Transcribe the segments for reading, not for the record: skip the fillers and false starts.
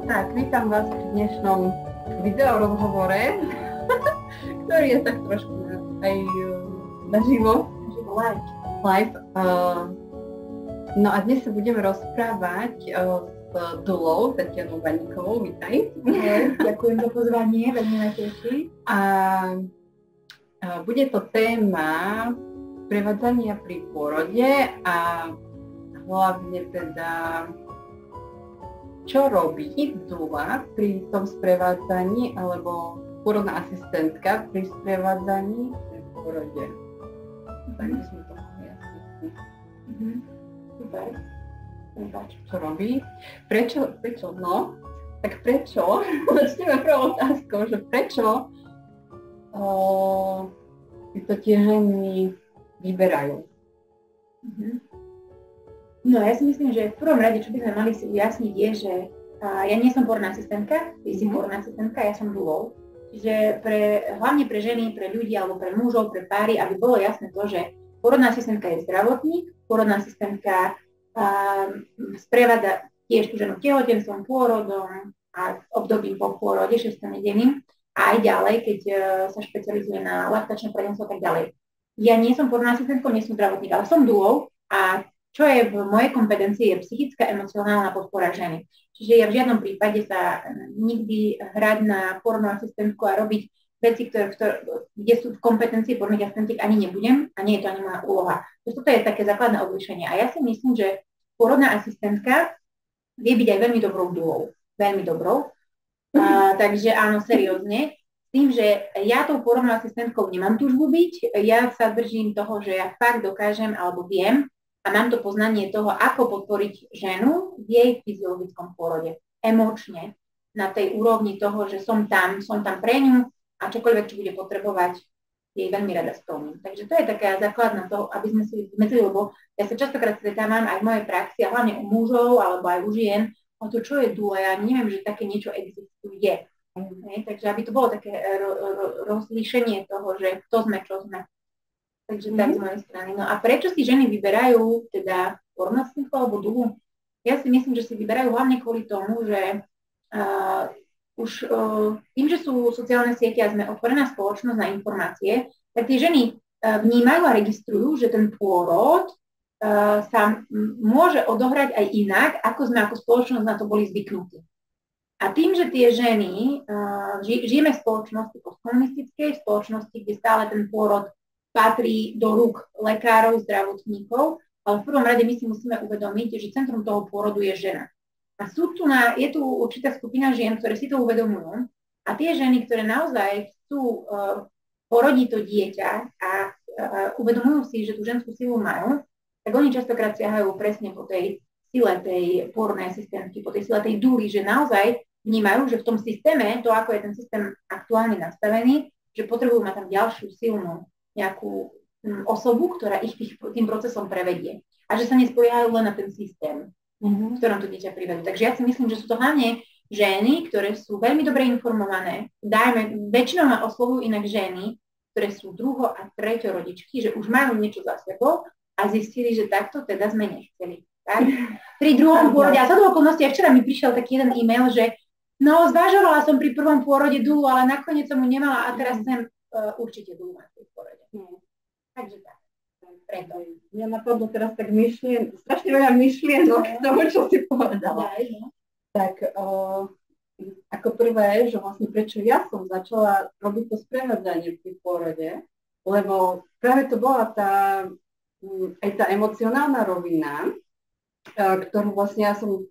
Tak, vítam vás pri dnešnom videorozhovore, ktorý je tak trošku aj naživo, live. No a dnes sa budeme rozprávať s Dulou, Tatianou Vaníkovou. Vítaj. Ďakujem za pozvanie, veľmi ma teší. A bude to téma sprevádzania pri pôrode a hlavne teda čo robí dula pri tom sprevádzaní alebo pôrodná asistentka pri sprevádzaní pri pôrode. Tak by sme to mohli asi. Super. Čo robí? Prečo? No, tak prečo? Začneme prvou otázkou, že prečo si to tie ženy vyberajú? No ja si myslím, že v prvom rade, čo by sme mali si ujasniť, je, že ja nie som pôrodná asistentka, ty si pôrodná asistentka, ja som dulou. Čiže hlavne pre ženy, pre ľudí alebo pre mužov, pre páry, aby bolo jasné to, že pôrodná asistentka je zdravotník, pôrodná asistentka sprevádza tiež tú ženu tehotenstvom, pôrodom a obdobím po pôrode, 6-nedenným a aj ďalej, keď sa špecializuje na laktačné poradenstvo a tak ďalej. Ja nie som pôrodná asistentkou, nie som zdravotník, ale som dulou a čo je v mojej kompetencii je psychická, emocionálna podpora ženy. Čiže ja v žiadnom prípade sa nikdy hrať na pôrodnú asistentku a robiť veci, kde sú v kompetencii pôrodných asistentiek, ani nebudem a nie je to ani moja úloha. Toto je také základné odlišenie. A ja si myslím, že pôrodná asistentka vie byť aj veľmi dobrou dulou. Veľmi dobrou. Takže áno, seriózne. S tým, že ja tou pôrodnou asistentkou nemám túžbu byť, ja sa držím toho, že ja fakt dokážem alebo viem, a mám to poznanie toho, ako podporiť ženu v jej fyziologickom pôrode. Emočne, na tej úrovni toho, že som tam pre ňu a čokoľvek, čo bude potrebovať, jej veľmi rada splním. Takže to je taká základná toho, aby sme si vymedzili, lebo ja sa častokrát stretávam aj v mojej praxi, a hlavne u mužov alebo aj u žien, o to, čo je dula, ja neviem, že také niečo existuje. Takže aby to bolo také rozlíšenie toho, že kto sme, čo sme. Takže tak z mojej strany. No a prečo si ženy vyberajú teda pôrodnú asistentku alebo dulu? Ja si myslím, že si vyberajú hlavne kvôli tomu, že tým, že sú sociálne siete a sme otvorená spoločnosť na informácie, tak tie ženy vnímajú a registrujú, že ten pôrod sa môže odohrať aj inak, ako sme ako spoločnosť na to boli zvyknutí. A tým, že tie ženy, žijeme v spoločnosti postkomunistickej, v spoločnosti, kde stále ten pôrod patrí do rúk lekárov, zdravotníkov, ale v prvom rade my si musíme uvedomiť, že centrum toho pôrodu je žena. A je tu určitá skupina žien, ktoré si to uvedomujú a tie ženy, ktoré naozaj chcú porodiť to dieťa a uvedomujú si, že tú ženskú silu majú, tak oni častokrát siahajú presne po tej sile tej pôrodnej asistentky, po tej sile tej dúly, že naozaj vnímajú, že v tom systéme, to ako je ten systém aktuálne nastavený, že potrebujú mať tam ďalšiu silnú nejakú osobu, ktorá ich tým procesom prevedie. A že sa nespoliehajú len na ten systém, v ktorom to dieťa privedú. Takže ja si myslím, že sú to hlavne ženy, ktoré sú veľmi dobre informované. Väčšinou ma oslovujú inak ženy, ktoré sú druho- a treťorodičky, že už majú niečo za sebou a zistili, že takto teda sme nechceli. Tak? Pri druhom pôrode, a za toho okolnosti, aj včera mi prišiel taký jeden e-mail, že no, zvažovala som pri prvom pôrode dulu, ale nakoniec som mu nemala a teraz chcem určite dulu na tej pôrode. Takže tak. Preto. Mňa napadlo teraz tak strašne veľa myšlienok k tomu, čo si povedala. Tak ako prvé, že vlastne prečo ja som začala robiť to sprevádzanie pri pôrode, lebo práve to bola aj tá emocionálna rovina, ktorú vlastne ja som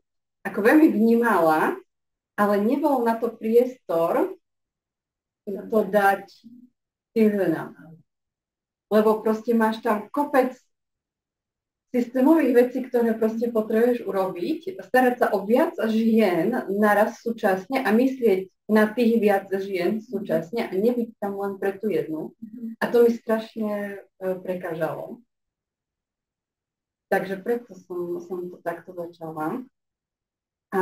ako veľmi vnímala, ale nebol na to priestor to dať tým ženám. Lebo proste máš tam kopec systémových vecí, ktoré proste potrebuješ urobiť, starať sa o viac žien naraz súčasne a myslieť na tých viac žien súčasne a nebyť tam len pre tú jednu. A to mi strašne prekážalo. Takže preto som to takto začala. A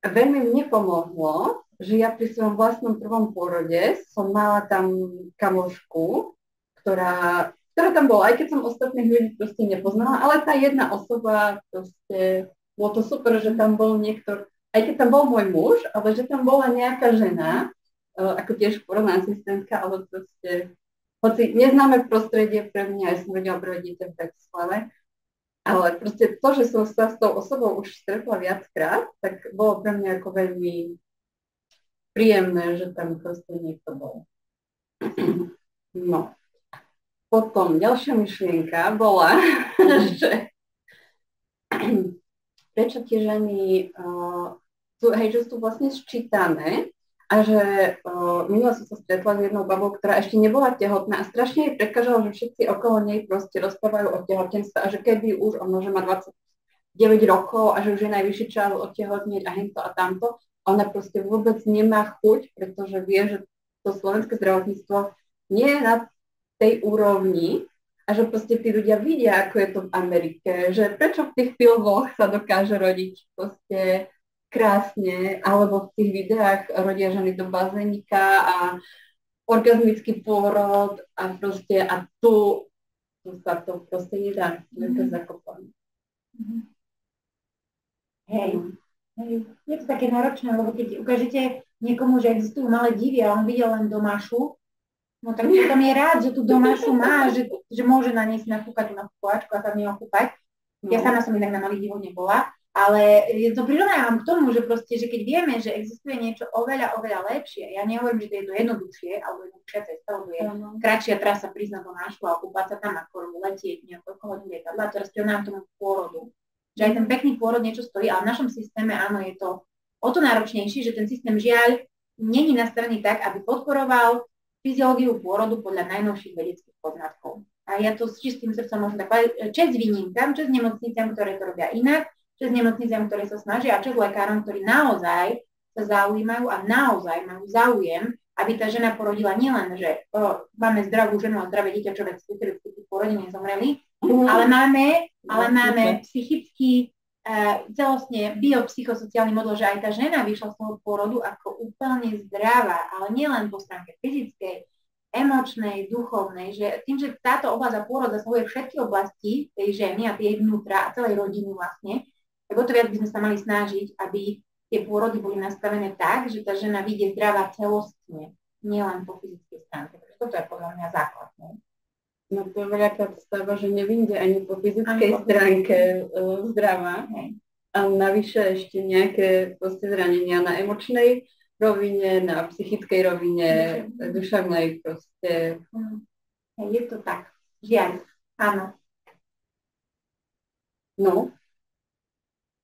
veľmi mne pomohlo, že ja pri svojom vlastnom prvom pôrode som mala tam kamošku, ktorá tam bola, aj keď som ostatných ľudí proste nepoznala, ale tá jedna osoba proste bolo to super, že tam bol niektor, aj keď tam bol môj muž, ale že tam bola nejaká žena, ako tiež porodná asistentka, ale proste, hoci neznáme prostredie pre mňa, ja som vedela prvé dieťa v Bratislave, ale proste to, že som sa s tou osobou už stretla viackrát, tak bolo pre mňa ako veľmi príjemné, že tam proste niekto bol. No. Potom ďalšia myšlienka bola, že prečo tie ženy že sú vlastne sčítané a že minule som sa stretla s jednou babou, ktorá ešte nebola tehotná a strašne jej prekážalo, že všetci okolo nej proste rozprávajú o tehotenstve a že kedy už on môže mať 29 rokov a že už je najvyšší čas odtehotnieť a hento a tamto. Ona proste vôbec nemá chuť, pretože vie, že to slovenské zdravotníctvo nie je na tej úrovni a že proste tí ľudia vidia, ako je to v Amerike, že prečo v tých filmoch sa dokáže rodiť proste krásne, alebo v tých videách rodia ženy do bazénika a orgazmický pôrod a proste a tu sa to proste nedá, je to zakopané. Hej. Je to také náročné, lebo keď ukážete niekomu, že existujú malé divy a on videl len domášu, no tak potom je rád, že tú domášu má, že môže na nej si nafúkať tú nafúkovačku a sa v nej okúpať. Ja sama som inak na malých divoch nebola, ale je to prirovnávam k tomu, že proste, že keď vieme, že existuje niečo oveľa, oveľa lepšie, ja nehovorím, že to je to jednoduchšie, alebo jednoduchšia cesta, lebo je kratšia trasa prísť na domášu a okúpať sa tam ako letieť nejakého lietadla, to nám tomu pôrodu. Že aj ten pekný pôrod niečo stojí, ale v našom systéme áno, je to o to náročnejšie, že ten systém žiaľ není nastavený tak, aby podporoval fyziológiu pôrodu podľa najnovších vedeckých poznatkov. A ja to s čistým srdcom môžem tak povedať, česť výnimkám, česť nemocniciam, ktoré to robia inak, česť nemocniciam, ktoré sa snažia a česť lekárom, ktorí naozaj sa zaujímajú a naozaj majú záujem, aby tá žena porodila nielen, že máme zdravú ženu a zdravé dieťa, čo veď skúsili v tých porodení nezomreli, ale máme psychický, celostne biopsychosociálny model, že aj tá žena vyšla z toho pôrodu ako úplne zdravá, ale nielen po stránke fyzickej, emočnej, duchovnej, že tým, že táto oblasť a pôrod zasahuje všetky oblasti tej ženy a tej vnútra a celej rodiny vlastne, tak o to viac by sme sa mali snažiť, aby tie pôrody boli nastavené tak, že tá žena vyjde zdravá celostne, nielen po fyzickej stránke. Takže toto je podľa mňa základ. No to je veľakrát stáva, že nevyjde ani po fyzickej stránke zdravá. A navyše ešte nejaké proste zranenia na emočnej rovine, na psychickej rovine, duševnej proste. Je to tak. Žiaľ. Áno. No.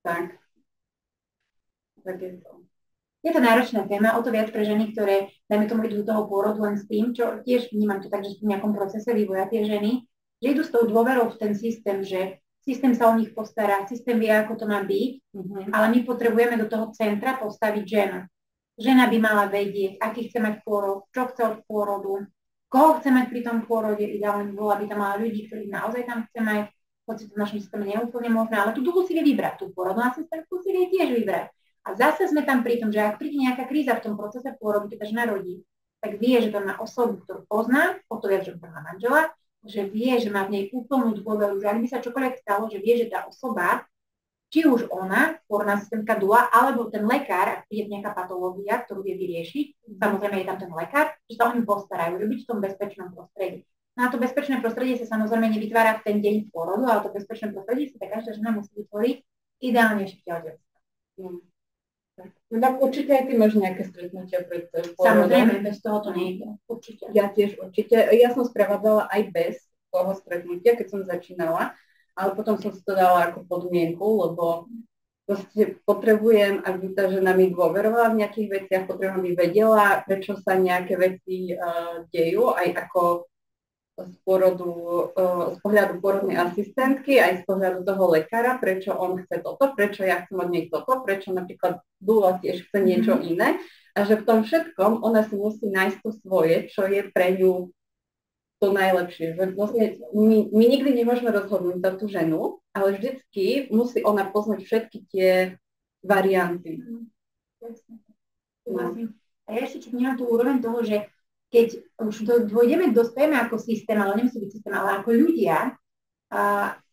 Tak. Tak je to. Je to náročná téma, o to viac pre ženy, ktoré, dajme tomu, idú do toho pôrodu len s tým, čo tiež vnímam to tak, že sú v nejakom procese vývoja tie ženy, že idú s tou dôverou v ten systém, že systém sa o nich postará, systém vie, ako to má byť, ale my potrebujeme do toho centra postaviť ženu. Žena by mala vedieť, aký chce mať pôrod, čo chce od pôrodu, koho chce mať pri tom pôrode, ideálne bola by tam mala ľudí, ktorí naozaj tam chce mať, hoci to v našom systéme nie je úplne možné, ale tú duchu si vie vybrať, tú pôrodnú asistentku si vie tiež vybrať. A zase sme tam pri tom, že ak príde nejaká kríza v tom procese pôrodu, keď tá žena rodí, tak vie, že tam má osobu, ktorú pozná, o to viac, že tam má manžela, že vie, že má v nej úplnú dôveru, že ak by sa čokoľvek stalo, že vie, že tá osoba, či už ona, pôrodná asistentka dula, alebo ten lekár, ak príde nejaká patológia, ktorú vie vyriešiť, samozrejme je tam ten lekár, že sa o ňu postarajú, že byť v tom bezpečnom prostredí. Na to bezpečné prostredie sa samozrejme nevytvára v ten deň pôrodu, ale to bezpečné prostredie sa každá žena musí vytvoriť ideálne ešte tehotenstva. No tak určite aj ty máš nejaké stretnutia pred pôrodom. Samozrejme, bez toho to nejde. Určite. Ja tiež určite. Ja som spravádzala aj bez toho stretnutia, keď som začínala, ale potom som si to dala ako podmienku, lebo proste potrebujem, aby tá žena mi dôverovala v nejakých veciach, potrebujem, aby vedela, prečo sa nejaké veci dejú, aj ako z pohľadu pôrodnej asistentky, aj z pohľadu toho lekára, prečo on chce toto, prečo ja chcem od nej toto, prečo napríklad dúla tiež chce niečo iné. A že v tom všetkom ona si musí nájsť to svoje, čo je pre ňu to najlepšie. Že vlastne my nikdy nemôžeme rozhodnúť za tú ženu, ale vždycky musí ona poznať všetky tie varianty. A ja ešte vnímam tú úroveň toho, že keď už dojdeme, dospejeme ako systém, ale nemusí byť systém, ale ako ľudia,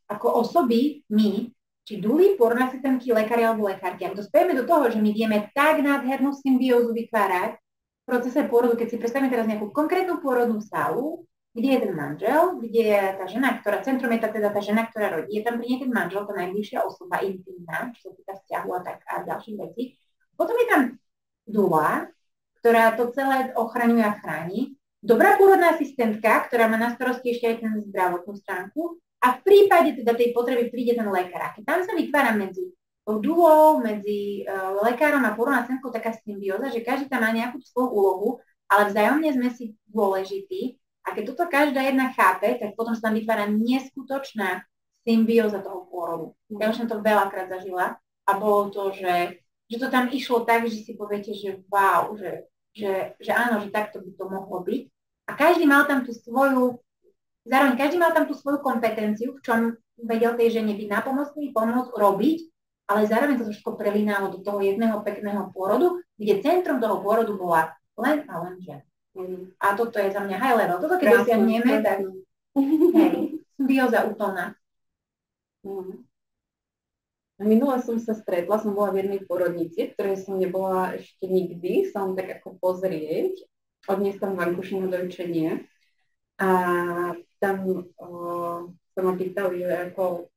ako osoby, my, či duli, pôrodné asistentky, lekári alebo lekárky. Ak dospejeme do toho, že my vieme tak nádhernú symbiózu vytvárať v procese pôrodu, keď si predstavíme teraz nejakú konkrétnu pôrodnú sálu, kde je ten manžel, kde je tá žena, ktorá, centrom je teda tá žena, ktorá rodí, je tam pri nej ten manžel, tá najbližšia osoba, intimná, čo sa týka vzťahu a ďalších vecí. Potom je tam dula, ktorá to celé ochraňuje a chráni. Dobrá pôrodná asistentka, ktorá má na starosti ešte aj ten zdravotnú stránku. A v prípade teda tej potreby príde ten lekár. A keď tam sa vytvára medzi dulou, medzi lekárom a pôrodnou asistentkou taká symbióza, že každý tam má nejakú svoju úlohu, ale vzájomne sme si dôležití. A keď toto každá jedna chápe, tak potom sa tam vytvára neskutočná symbióza toho pôrodu. Ja už som to veľakrát zažila a bolo to, že to tam išlo tak, že si poviete, že wow, že áno, že takto by to mohlo byť. A každý mal tam tú svoju, zároveň každý mal tam tú svoju kompetenciu, v čom vedel tej žene byť nápomocný, pomôcť, robiť, ale zároveň to všetko prelínalo do toho jedného pekného pôrodu, kde centrom toho pôrodu bola len a len žena. A toto je za mňa high level. Toto keď dosiahneme, tak hej, symbióza úplná. Minule som sa stretla, som bola v jednej porodnici, ktorej som nebola ešte nikdy, sa len tak ako pozrieť. Odniesť tam vankuši na dojčenie. A tam sa ma pýtali, že ako,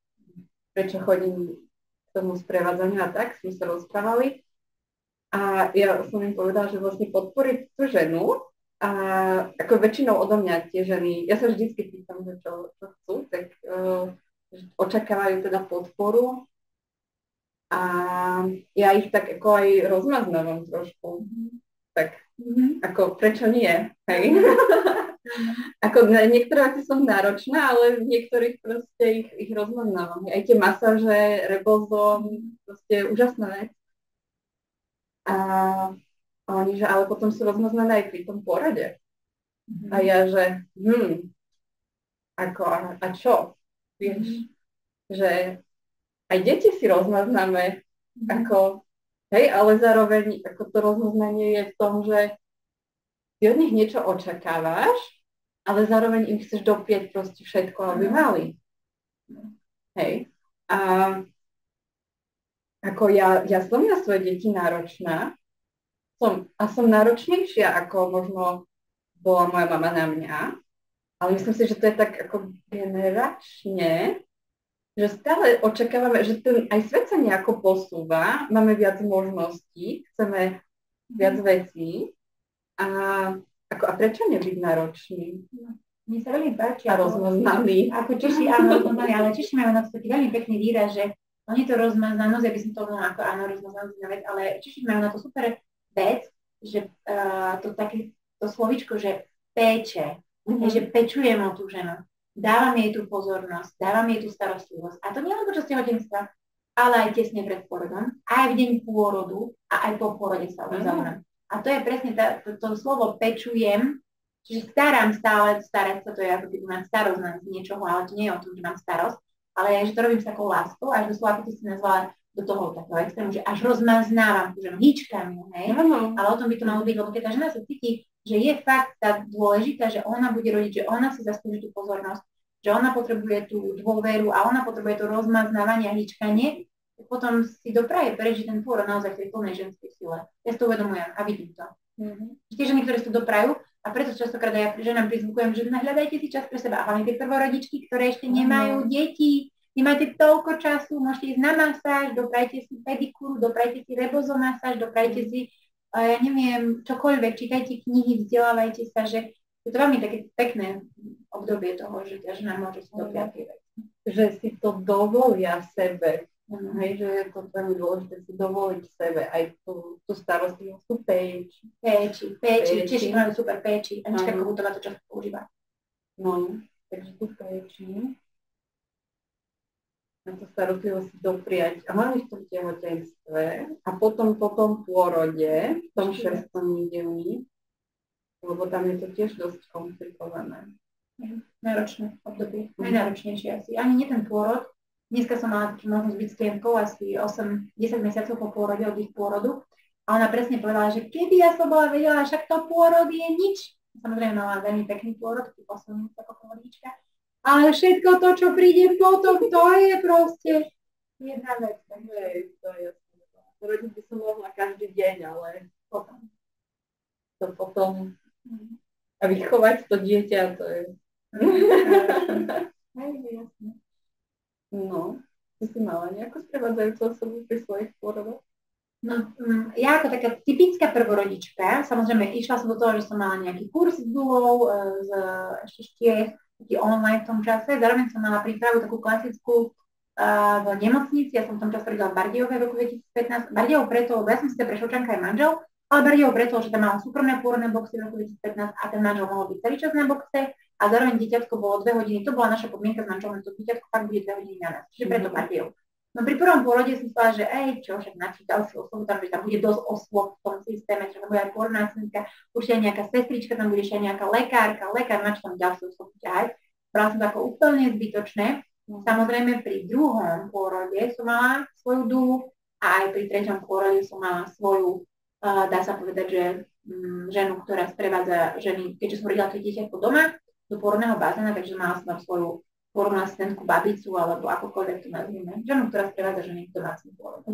prečo chodím k tomu sprevádzaniu a tak, sme sa rozprávali. A ja som im povedala, že vlastne podporiť tú ženu, a ako väčšinou odo mňa tie ženy, ja sa vždycky pýtam, že čo chcú, tak očakávajú teda podporu. A ja ich tak ako aj rozmaznávam trošku. Tak ako prečo nie? Hej? Ako niektoré veci som náročná, ale v niektorých proste ich rozmaznávam. Aj tie masáže, rebozom, proste úžasná vec. A oni, že ale potom sú rozmaznané aj pri tom porode. A ja, že ako, a čo? Vieš, že aj deti si rozmaznáme, ako, hej, ale zároveň ako to rozmaznanie je v tom, že ty od nich niečo očakávaš, ale zároveň im chceš doprieť proste všetko, aby mali. Hej. A ako ja som na svoje deti náročná, som náročnejšia, ako možno bola moja mama na mňa, ale myslím si, že to je tak ako generačne, že stále očakávame, že ten aj svet sa nejako posúva, máme viac možností, chceme viac vecí a prečo nebyť náročný? Mne sa veľmi páči. A rozmaznaný. Ako Češi, áno, rozmaznaný, ale Češi majú na to taký veľmi pekný výraz, že oni to rozmaznanosť, ja by som to volala ako áno, rozmaznanosť na vec, ale Češi majú na to super vec, že to slovíčko, že péče, že pečujem o tú ženu. Dávam jej tú pozornosť, dávam jej tú starostlivosť. A to nie len počas tehotenstva, ale aj tesne pred pôrodom, aj v deň pôrodu a aj po pôrode sa uzavriem. A to je presne to slovo pečujem, čiže starám stále, starať sa, to je ako keby mám starosť na niečoho, ale to nie je o tom, že mám starosť, ale že to robím s takou láskou, až doslova, ako ty si nazvala, do toho takého extrému, že až rozmaznávam, že hýčkami, hej, ale o tom by to malo byť, lebo keď tá žena sa cíti, že je fakt tá dôležitá, že ona bude rodiť, že ona si zaslúži tú pozornosť, že ona potrebuje tú dôveru a ona potrebuje to rozmaznávanie a hýčkanie, potom si dopraje prežiť ten pôrod naozaj v tej plnej ženskej sile. Ja si to uvedomujem a vidím to. Tie ženy, ktoré si to doprajú, a preto častokrát ja ženám prizvukujem, že hľadajte si čas pre seba. A hlavne tie prvorodičky, ktoré ešte nemajú deti, nemáte toľko času, môžete ísť na masáž, doprajte si pedikúru, doprajte si rebozomasáž, doprajte si, ja neviem, čokoľvek, čítajte knihy, vzdelávajte sa, že je to veľmi také pekné obdobie toho, že tá žena môže si dopriať tie veci. Že si to dovolia sebe. Hej, že je to veľmi dôležité si dovoliť sebe aj tú starostlivosť, tú péči. Češi majú super péči. Anička Kohutová to často používa. No, takže tú péči. Na tú starostlivosť si dopriať. A máme v tom tehotenstve a potom po tom pôrode, v tom 6. nedelí, lebo tam je to tiež dosť komplikované. Náročné obdobie. Najnáročnejšie asi. Ani nie ten pôrod. Dneska som mala možnosť byť s klientkou asi 8-10 mesiacov po pôrode od ich pôrodu a ona presne povedala, že keby ja som bola vedela, však to pôrod je nič. Samozrejme mala veľmi pekný pôrod, taký posunúť ako pôrodnička. Ale všetko to, čo príde potom, to je proste jedna vec. Hej, to je jasné. Rodiť by som mohla každý deň, ale potom a vychovať to dieťa, to je... Jasné. No, ty si mala nejakú sprevádzajúcu osobu pri svojich pôrodoch? No, ja ako taká typická prvorodička, samozrejme išla som do toho, že som mala nejaký kurz s Dulou, ešte taký online v tom čase, zároveň som mala prípravu takú klasickú v nemocnici, ja som v tom čase robila v Bardejove v roku 2015, Bardejov preto, lebo ja som si prešovčanka aj manžel, ale Bardejov preto, že tam mala súkromné pôrodné boxy v roku 2015 a ten manžel mohol byť celý čas na boxe a zároveň dieťatko bolo 2 hodiny, to bola naša podmienka s manželom, to dieťatko fakt bude 2 hodiny na nás, čiže preto Bardejov. No pri prvom pôrode som povedala, že však načítal si osobu tam, že tam bude dosť osôb v tom systéme, že tam bude aj pôrodná asistenta, určite aj nejaká sestrička, tam bude ešte aj nejaká lekár, na čo tam ďalšiu osobu ťahať. Brala som to ako úplne zbytočné. Samozrejme pri druhom pôrode som mala svoju dúhu a aj pri treťom pôrode som mala svoju, dá sa povedať, že ženu, ktorá sprevádza ženy, keďže som rodila to dieťatko doma do pôrodného bazéna, takže mala som tam svoju pôrodnú asistentku, babicu, alebo akokoľvek to nazvime, ženu, ktorá sprevádza ženy k domácim pôrodom.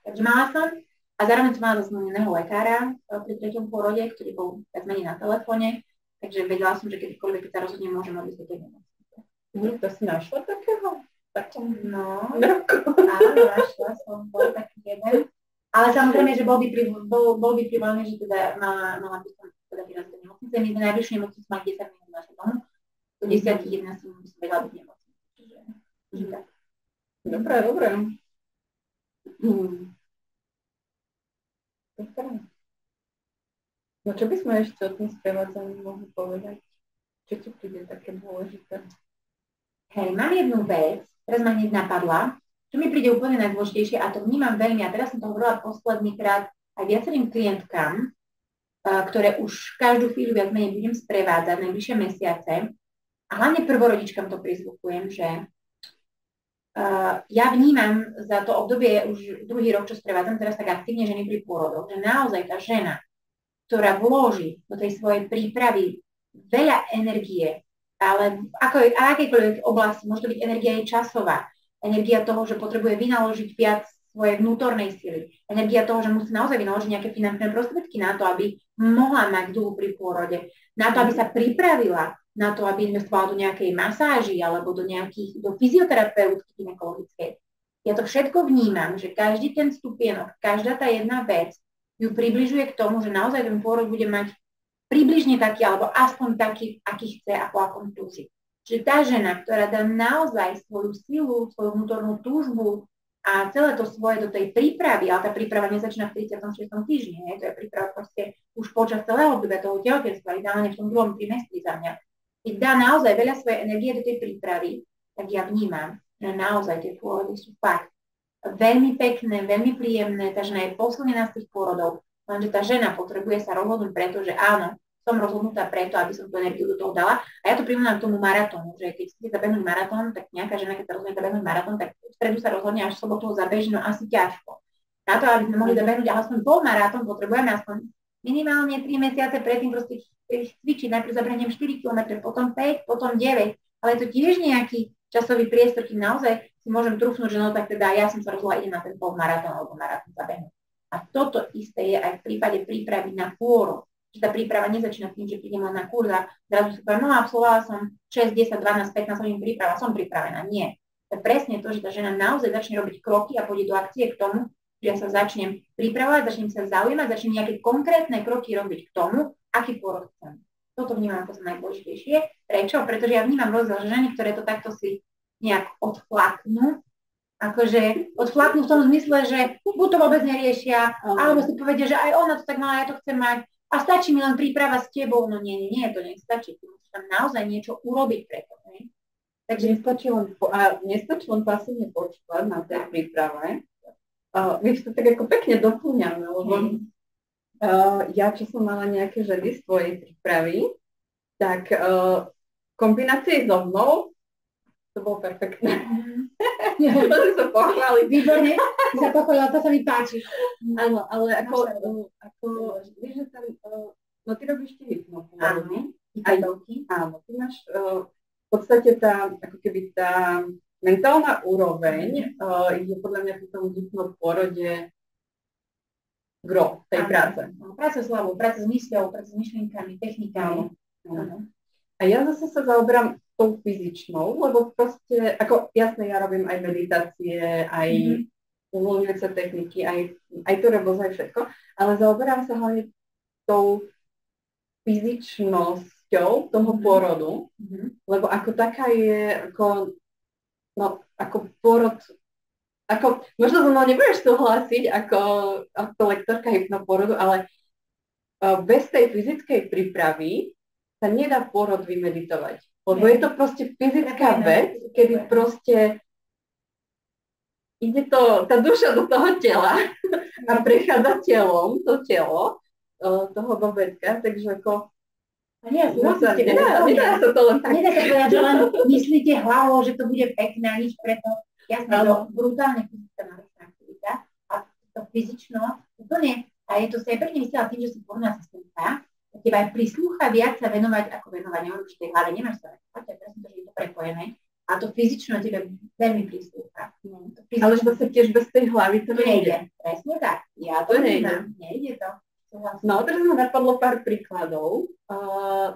Takže mala som a zároveň som mala zazmluvneného lekára pri treťom pôrode, ktorý bol viac menej na telefóne, takže vedela som, že kedykoľvek, keď sa rozhodnem, môžem odísť do tej nemocnice. To si našla takého? No, áno, našla som, bol taký jeden. Ale samozrejme, že bol by privolený, že teda mala by som teda vyrazť do nemocnice. My sme najbližšie nemocnice mali 10 minút našho domu. Do 10-11 minút by som vedela byť v nemocnici. Čiže tak. Dobre. Dobre. No čo by sme ešte o tom sprevádzaní mohli povedať? Čo ti príde také dôležité? Hej, mám jednu vec, teraz ma hneď napadla, čo mi príde úplne najdôležitejšie a to vnímam veľmi, a teraz som to hovorila posledný krát aj viacerým klientkám, ktoré už každú chvíľu viac menej budem sprevádzať najbližšie mesiace a hlavne prvorodičkám to prizvukujem, že ja vnímam za to obdobie už druhý rok, čo sprevádzam teraz tak aktívne ženy pri pôrodoch, že naozaj tá žena, ktorá vloží do tej svojej prípravy veľa energie, ale akékoľvek oblasti, môže to byť energia aj časová, energia toho, že potrebuje vynaložiť viac svojej vnútornej sily, energia toho, že musí naozaj vynaložiť nejaké finančné prostriedky na to, aby mohla mať dúhu pri pôrode, na to, aby sa pripravila na to, aby investovala do nejakej masáži alebo do fyzioterapeutky gynekologickej. Ja to všetko vnímam, že každý ten stupienok, každá tá jedna vec ju približuje k tomu, že naozaj ten pôrod bude mať približne taký, alebo aspoň taký, aký chce, ako akom túži. Čiže tá žena, ktorá dá naozaj svoju silu, svoju vnútornú túžbu a celé to svoje do tej prípravy, ale tá príprava nezačína v 36. týždni, to je príprava proste už počas celého obdobia toho tehotenstva, ideálne v tom druhom trimestri za mňa. Keď dá naozaj veľa svojej energie do tej prípravy, tak ja vnímam, že naozaj tie pôrody sú fakt veľmi pekné, veľmi príjemné, tá žena je posilnená z tých pôrodov, lenže tá žena potrebuje sa rozhodnúť preto, že áno, som rozhodnutá preto, aby som tú energiu do toho dala. A ja to pripomínam k tomu maratónu, že keď chcete zabehnúť maratón, tak nejaká žena, keď sa rozhodne zabehnúť maratón, tak v stredu sa rozhodne, až v sobotu ho zabeží, no asi ťažko. Na to, aby sme mohli zabehnúť aspoň polmaratón, potrebujeme aspoň minimálne 3 mesiace predtým proste cvičiť. Najprv zabehnem 4 km, potom 5, potom 9. Ale je to tiež nejaký časový priestor, kým naozaj si môžem trúfnúť, že no tak teda ja som sa rozhodla, idem na ten polmaratón alebo maratón zabehnúť. A toto isté je aj v prípade prípravy na pôrod. Že tá príprava nezačína tým, že prídem len na kurz a zrazu si poviem, no absolvovala som 6, 10, 12, 15 hodín príprava, som pripravená. Nie. To je presne to, že tá žena naozaj začne robiť kroky a pôjde do akcie k tomu, že ja sa začnem pripravovať, začnem sa zaujímať, začnem nejaké konkrétne kroky robiť k tomu, aký pôrod chcem. Toto vnímam ako najdôležitejšie. Prečo? Pretože ja vnímam rozdiel, že ženy, ktoré to takto si nejak odflaknú, akože odflaknú v tom zmysle, že buď to vôbec neriešia, alebo si povedia, že aj ona to tak mala, ja to chcem mať a stačí mi len príprava s tebou. No nie, to nestačí. Ty musíš tam naozaj niečo urobiť preto. Ne? Takže nestačí len pasívne počúvať na tej príprave. My to tak ako pekne doplňame, lebo ja, čo som mala nejaké ženy z tvojej prípravy, tak kombinácie so mnou to bolo perfektné. To si sa pochváliť. Výborne, si sa pochválila, to sa mi páči. Áno, ale ako vieš, že tam, no ty robíš tie hypnopôrody. Áno, áno, ty máš v podstate tá, ako keby tá mentálna úroveň je podľa mňa pri tom dýchnom pôrode gro tej práce. Práca s hlavou, práca s mysľou, práca s myšlienkami, technikami. A ja zase sa zaoberám tou fyzičnou, lebo proste, ako jasné, ja robím aj meditácie, aj uvoľňujúce techniky, aj to roboz, aj všetko, ale zaoberám sa hlavne tou fyzičnosťou toho pôrodu, lebo ako taká je, ako pôrod, možno so mnou nebudeš súhlasiť ako lektorka hypnopôrodu, ale bez tej fyzickej prípravy sa nedá pôrod vymeditovať. Lebo je to proste fyzická vec, kedy proste ide tá duša do toho tela a prechádza telom, to telo toho bobecka, takže ako nedá sa to len tak. Nedá sa povedať, že len myslíte hlavou, že to bude pekné a nič preto. Jasné, to brutálne fyzická náročná aktivita a to fyzično úplne, a je to si aj pekne myslela tým, že si pohodná asistentka, teba aj prislúcha viac sa venovať, ako venovať, neviem, že tej hlave nemáš sa venovať, ja presne to, že je to prepojené, a to fyzično tebe veľmi prislúcha. Ale zase tiež bez tej hlavy to nejde. Presne tak, ja to nejde to. No, teraz ma napadlo pár príkladov.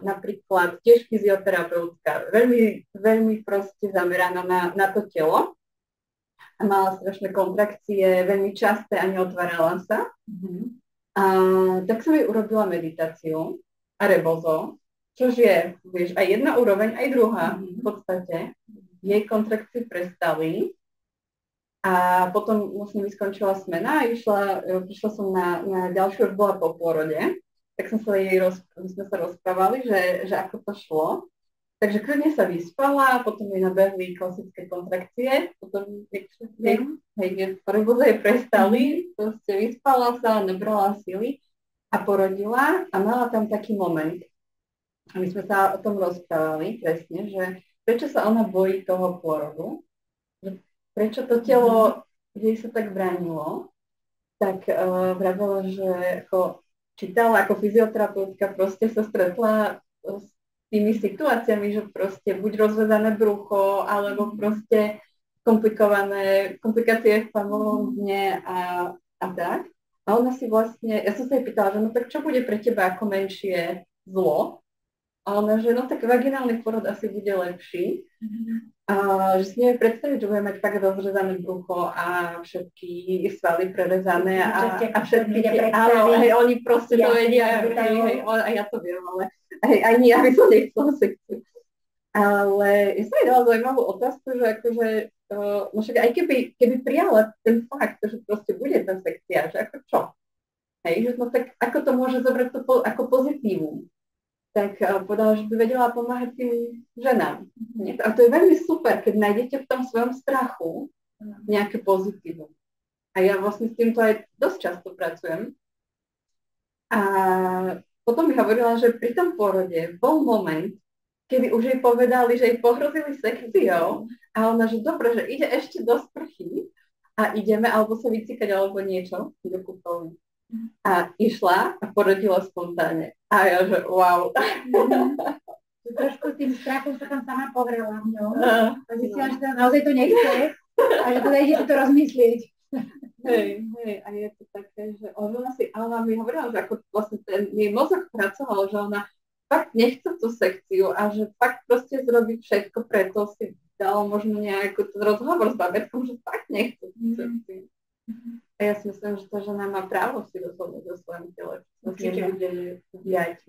Napríklad tiež fyzioterapeutka, veľmi, veľmi proste zameraná na to telo. A mala strašné kontrakcie, veľmi časté a neotvárala sa. Tak som jej urobila meditáciu a rebozo, čož je, vieš, aj jedna úroveň, aj druhá v podstate. Jej kontrakcie prestali. A potom vlastne mi skončila smena a prišla som na ďalšiu, už bola po pôrode, tak sme sa rozprávali, že ako to šlo. Takže kľudne sa vyspala, potom jej nabehli klasické kontrakcie, potom reboze jej prestali, proste vyspala sa, nabrala sily a porodila a mala tam taký moment. A my sme sa o tom rozprávali presne, že prečo sa ona bojí toho pôrodu, prečo to telo jej sa tak bránilo, tak vravela, že ako čítala ako fyzioterapeutka, proste sa stretla s tými situáciami, že proste buď rozvedané brucho, alebo proste komplikácie v panovom dne a tak. A ona si vlastne, ja som sa jej pýtala, že no tak čo bude pre teba ako menšie zlo? A ona, že no tak vaginálny pôrod asi bude lepší. A že si neviem predstaviť, že bude mať fakt rozrezané brucho a všetky svaly prerezané a všetky áno, oni proste to vedia, a ja to viem, ale aj nie, aby som nechcela sekciu. Ale ja som jej dala zaujímavú otázku, že akože, no však aj keby prijala ten fakt, že proste bude tá sekcia, že ako čo? Hej, že no tak ako to môže zobrať to ako pozitívum? Tak povedala, že by vedela pomáhať tým ženám. A to je veľmi super, keď nájdete v tom svojom strachu nejaké pozitívum. A ja vlastne s týmto aj dosť často pracujem. A potom mi hovorila, že pri tom pôrode bol moment, kedy už jej povedali, že jej pohrozili sekciou a ona, že dobre, že ide ešte do sprchy a ideme, alebo sa vycikať, alebo niečo do kúpeľne. A išla a porodila spontánne. A ja, že wow. Trošku tým strachom sa tam sama pohrela v ňom. A zistila, že naozaj to nechce a že teda ide si to rozmyslieť. Hej, a je to také, že ona mi hovorila, že ako vlastne ten jej mozog pracoval, že ona fakt nechce tú sekciu a že fakt proste zrobí všetko, preto si dala možno nejaký rozhovor s babetkom, že fakt nechce tú sekciu. A ja si myslím, že tá žena má právo si rozhodnúť o svojom tele. Určite bude diať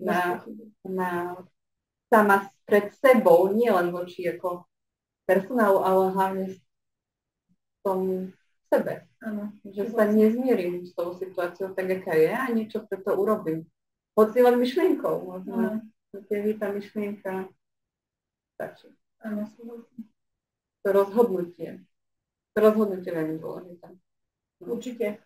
sama pred sebou, nie len voči ako personálu, ale hlavne v tom sebe. Ano, že sa nezmierim s tou situáciou tak, aká je a niečo preto urobím. Hoci len myšlienkou. Možno keď tá myšlienka stačí. Áno, to rozhodnutie. To rozhodnutie veľmi dôležité. Určite.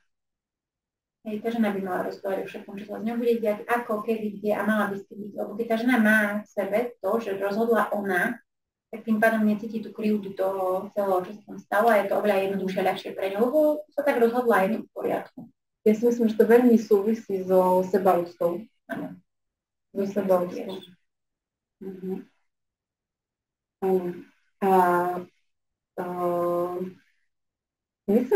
Hej, tá žena by mala rozhodovať o všetkom, čo sa z ňou bude diať, ako, kedy, kde a mala by si byť. Lebo keď tá žena má v sebe to, že rozhodla ona, tak tým pádom necíti tú krivdu toho celého, čo sa tam stalo a je to oveľa jednoduchšie, ľahšie pre ňu, lebo sa tak rozhodla a je to v poriadku. Ja si myslím, že to veľmi súvisí so sebaúctou. Áno. So sebaúctou.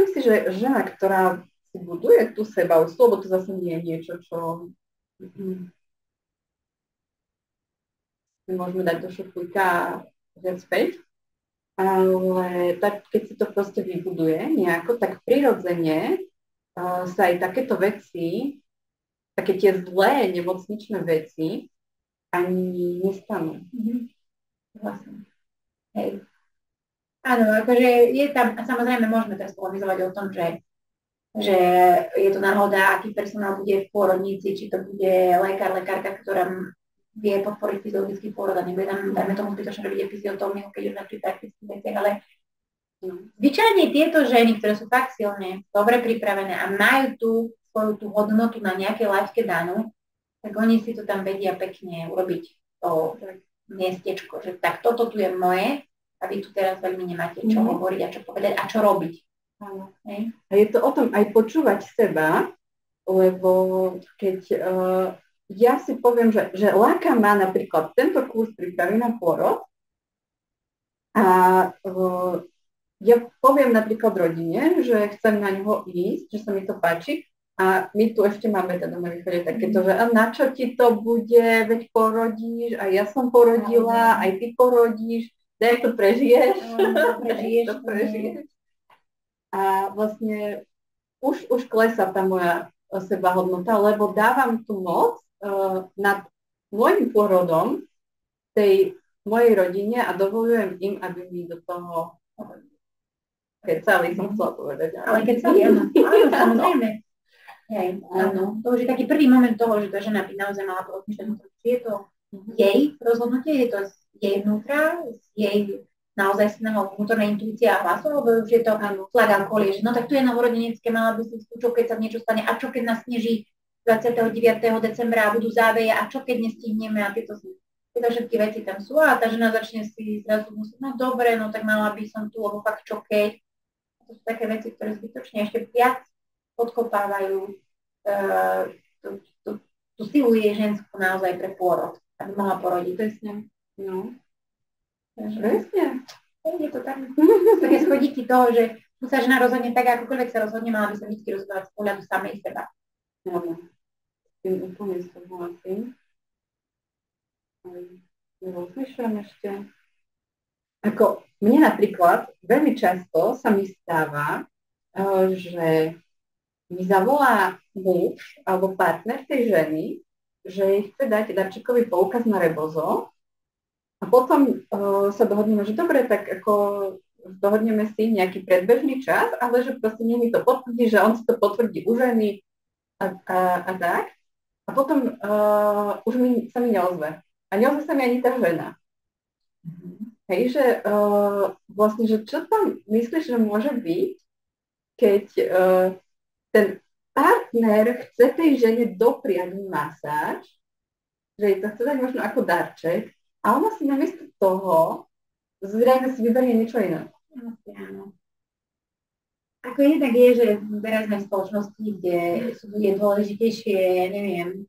myslím si, že žena, ktorá si buduje tú sebaúctu, lebo to zase nie je niečo, čo môžeme dať do šuplíka a vziať späť, ale tak, keď si to proste vybuduje nejako, tak prirodzene sa aj takéto veci, také tie zlé nemocničné veci ani nestanú. Vlastne. Hej. Áno, akože je tam, a samozrejme môžeme teraz polemizovať o tom, že je to náhoda, aký personál bude v pôrodnici, či to bude lekár, lekárka, ktorá vie podporiť fyziologický pôrod a nebude tam, dajme tomu zbytočne robiť epiziotómiu, keď už na pri praktických veciach, ale zvyčajne tieto ženy, ktoré sú tak silne, dobre pripravené a majú tú svoju tú hodnotu na nejakej laťke danú, tak oni si to tam vedia pekne urobiť to miestečko, že tak toto tu je moje a vy tu teraz veľmi nemáte čo hovoriť a čo povedať a čo robiť. A je to o tom aj počúvať seba, lebo keď ja si poviem, že láka má napríklad tento kurz prípravy na pôrod a ja poviem napríklad rodine, že chcem na ňoho ísť, že sa mi to páči a my tu ešte máme teda na východe takéto, že a na čo ti to bude, veď porodíš a ja som porodila, aj ty porodíš, daj to prežiješ. A vlastne už klesá tá moja sebahodnota, lebo dávam tú moc nad môjim pôrodom tej mojej rodine a dovolujem im, aby mi do toho kecali, som chcela povedať. Ale kecali, áno, samozrejme. Hej, áno. To už je taký prvý moment toho, že tá žena by naozaj mala porozmýšľať, či je to jej rozhodnutie, je to z jej vnútra, z jej naozaj sného vnútornej intuície a hlasu, lebo už je to tlak a okolie, že no tak tu je novorodenecké, mala by si čo keď sa niečo stane, a čo keď nás sneží 29. decembra a budú záveje, a čo keď nestihneme a tieto všetky veci tam sú a tá žena začne si zrazu musieť, no dobre, no tak mala by som tu, lebo fakt čo keď. To sú také veci, ktoré zbytočne ešte viac podkopávajú tú silu jej ženskú naozaj pre pôrod, aby mohla porodiť. Presne. No. Presne. Je to tak. Také schodíky toho, že tu sa žena rozhodne tak, akokoľvek sa rozhodne, mala by sa vždy rozhodovať z pohľadu samej seba. Áno. S tým úplne súhlasím. Rozmýšľam ešte. Ako mne napríklad veľmi často sa mi stáva, že mi zavolá muž alebo partner tej ženy, že jej chce dať darčekový poukaz na Rebozo a potom sa dohodneme, že dobre, tak ako dohodneme si nejaký predbežný čas, ale že proste nie mi to potvrdí, že on si to potvrdí u ženy a tak. A potom už sa mi neozve. A neozve sa mi ani tá žena. Hej, že vlastne, že čo tam myslíš, že môže byť, keď ten partner chce tej žene dopriať masáž, že jej to chce dať možno ako darček, a ona si namiesto toho zrejme si vyberie niečo iné. Áno. Ako jednak je, že teraz sme v spoločnosti, kde je dôležitejšie, ja neviem,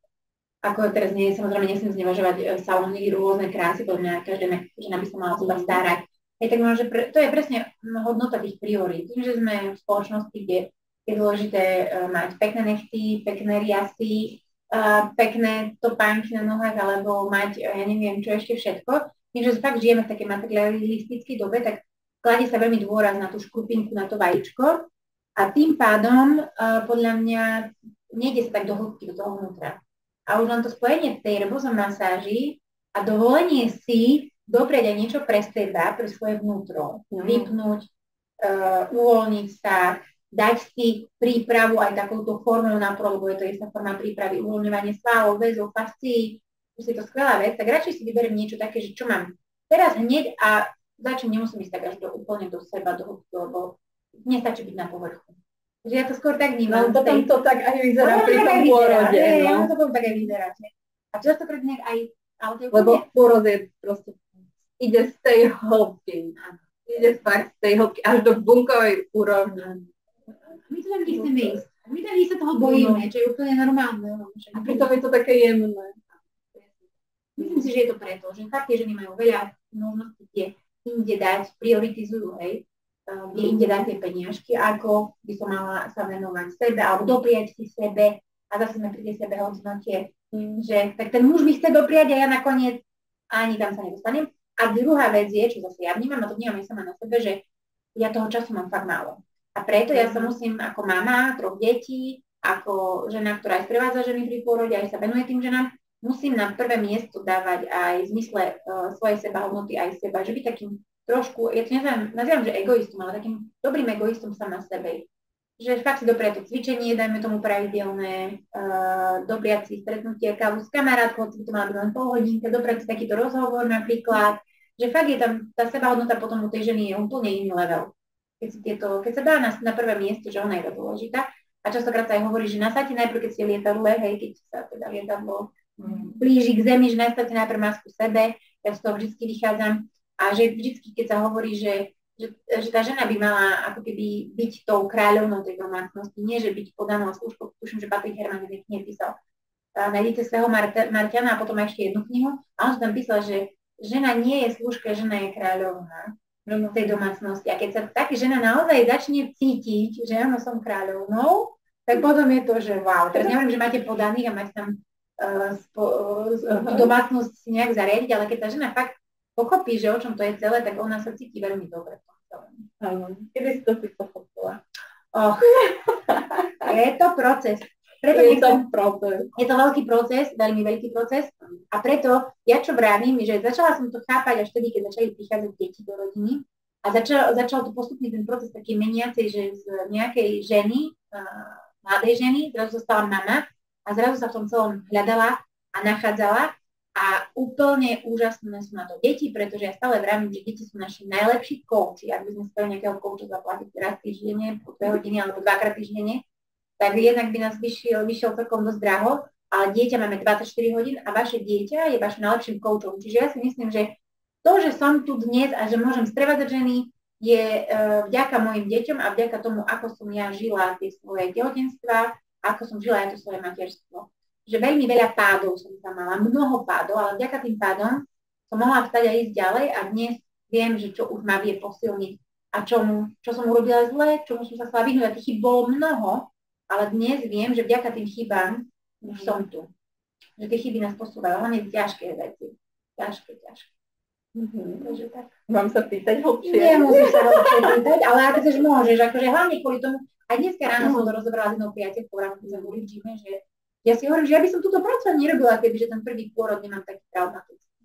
ako teraz samozrejme nesmiem znevažovať salóny rôzne krásy, podľa mňa každá žena by sa mala o seba starať. Tak možno, že to je presne hodnota tých priorít. Tým, že sme v spoločnosti, kde je dôležité mať pekné nechty, pekné riasy, pekné topánky na nohách, alebo mať, ja neviem, čo ešte všetko. Tým, že fakt žijeme v takej materialistickej dobe, tak kladie sa veľmi dôraz na tú škrupinku, na to vajíčko a tým pádom podľa mňa nejde sa tak do hĺbky, do toho vnútra. A už len to spojenie tej rebozomasáži a dovolenie si dopriať aj niečo pre seba, pre svoje vnútro, vypnúť, uvoľniť sa, dať si prípravu aj takouto formou náporu, lebo je to istá forma prípravy, uvoľňovanie svalov, väzov, fascií, už je to skvelá vec, tak radšej si vyberiem niečo také, že čo mám teraz hneď a začnem, nemusím ísť tak až úplne do seba, do hĺbky, lebo nestačí byť na povrchu. Takže ja to skôr tak vnímam. No potom to tak aj vyzerá pri tom pôrode. No to potom tak aj vyzerá. A častokrát nejak aj... Lebo pôrod je proste, ide z tej hĺbky. Ide fakt z tej hĺbky až do bunkovej úrovne. My to tam nechceme ísť. My tam sa toho bojíme, čo je úplne normálne. A pritom je to také jemné. Myslím si, že je to preto, že fakt tie ženy majú veľa možností, kde inde dať, prioritizujú, hej, kde inde dať tie peniažky, ako by som mala sa venovať sebe, alebo dopriať si sebe, a zase sme pri tej sebehodnote, že tak ten muž mi chce dopriať a ja nakoniec ani tam sa nedostanem. A druhá vec je, čo zase ja vnímam, a to vnímam aj sama na sebe, že ja toho času mám fakt málo. A preto ja sa musím ako mama 3 detí, ako žena, ktorá aj sprevádza ženy pri pôrode, aj sa venuje tým ženám, musím na prvé miesto dávať aj v zmysle svojej sebahodnoty aj seba, že byť takým trošku, ja to nazývam, že egoistom, ale takým dobrým egoistom sama sebe. Že fakt si dopriať to cvičenie, dajme tomu pravidelné, dopriať si stretnutie, kávu s kamarátkou, hoci to mala byť len pol hodinka, dopriať si takýto rozhovor napríklad, že fakt je tam tá sebahodnota potom u tej ženy je úplne iný level. Keď sa dá na prvé miesto, že ona je to dôležitá. A častokrát sa aj hovorí, že nasadte najprv, keď ste lietadle, hej, keď sa teda lietadlo blíži k zemi, že nasadte najprv masku sebe, ja z toho vždy vychádzam. A že vždy, keď sa hovorí, že tá žena by mala ako keby byť tou kráľovnou tej domácnosti, nie že byť podanou služkou. Tuším, že Patrik Herman v knihe písal. Nájdete svojho Marťana a potom ešte jednu knihu. A on tam písal, že žena nie je služka, žena je kráľovná v tej domácnosti. A keď sa taká žena naozaj začne cítiť, že áno, som kráľovnou, tak potom je to, že wow. Teraz neviem, že máte podaných a máte tam domácnosť si nejak zariadiť, ale keď tá žena fakt pochopí, že o čom to je celé, tak ona sa cíti veľmi dobre. Kedy si to pochopila? Je to proces. Preto je to veľký proces, veľmi veľký proces. A preto ja čo vravím, že začala som to chápať až vtedy, keď začali prichádzať deti do rodiny. A začal to postupný ten proces taký meniacej, že z nejakej ženy, mladej ženy, zrazu zostala mama a zrazu sa v tom celom hľadala a nachádzala. A úplne úžasné sú na to deti, pretože ja stále vravím, že deti sú naši najlepší kouči. Ak by sme speli nejakého kouča zaplatiť raz týždenne, po 2 hodiny alebo 2-krát týždenne, tak jednak by nás vyšiel celkom dosť draho, ale dieťa máme 24 hodín a vaše dieťa je vašim najlepším koučom. Čiže ja si myslím, že to, že som tu dnes a že môžem sprevádzať ženy, je vďaka mojim deťom a vďaka tomu, ako som ja žila tie svoje tehotenstvá, ako som žila aj to svoje materstvo. Že veľmi veľa pádov som tam mala, mnoho pádov, ale vďaka tým pádom som mohla vstať a ísť ďalej a dnes viem, že čo už ma vie posilniť a čo som urobila zle, čomu som sa chcela vyhnúť. A tých chýb bolo mnoho, ale dnes viem, že vďaka tým chybám už som tu. Že tie chyby nás posúvajú, hlavne ťažké veci. Ťažké. Takže tak. Mám sa pýtať hlbšie? Nemusíš sa hlbšie pýtať, ale ak chceš, môžeš. Akože hlavne kvôli tomu, aj dneska ráno som to rozobrala s jednou priateľkou, keď sme boli v gyme, že ja si hovorím, že ja by som túto prácu nerobila, kebyže ten prvý pôrod nemám taký traumatický.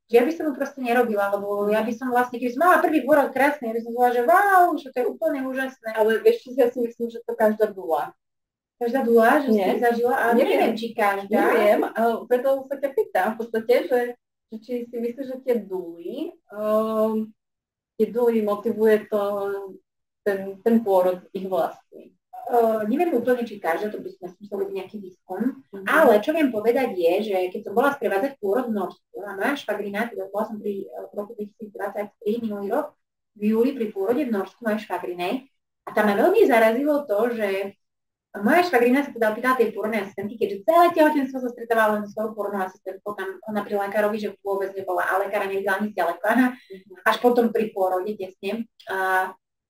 Že ja by som ho proste nerobila, lebo ja by som vlastne, keď som mala prvý pôrod krásny, ja by som povedala, že wow, že to je úplne úžasné. Ale vieš, ja si myslím, že to každá dula. Každá dula, že si zažila, ale neviem, či každá. Neviem, ale preto sa ťa pýtam v podstate, že či si myslíš, že tie duly motivuje to, ten pôrod ich vlastný. Neviem úplne, či každá, to by sme museli byť nejaký výskum, ale čo viem povedať je, že keď som bola sprevádzať pôrod v Norsku a moja švagrina, teda bola som pri roku 2023, minulý rok, v júli pri pôrode v Norsku mojej švagrinej a tam ma veľmi zarazilo to, že moja švagrina sa teda opýtala tej pôrodnej asistentky, keďže celé tehotenstvo sa stretávala len so svojou pôrodnou asistentkou, tam ona pri lekárovi, že vôbec nebola a lekára nevidela nič ďaleko, až potom pri pôrode tesne.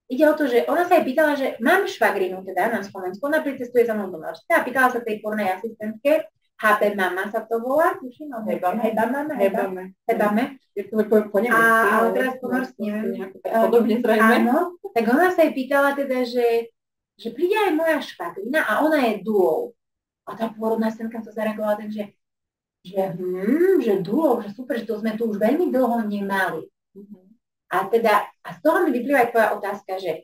Ide o to, že ona sa jej pýtala, že mám švagrinu teda na Slovensku, ona pricestuje za mnou do Norska a pýtala sa tej pornej asistentke, HB mama sa to volá, tuším, Hebame. Ale teraz po norsky neviem. Podobne zrejme. Áno, tak ona sa jej pýtala teda, že príde aj moja švagrina a ona je duou. A tá pôrodná assistentka to zareagovala tak, že duou, že super, že to sme tu už veľmi dlho nemali. A z toho mi vyplýva aj tvoja otázka, že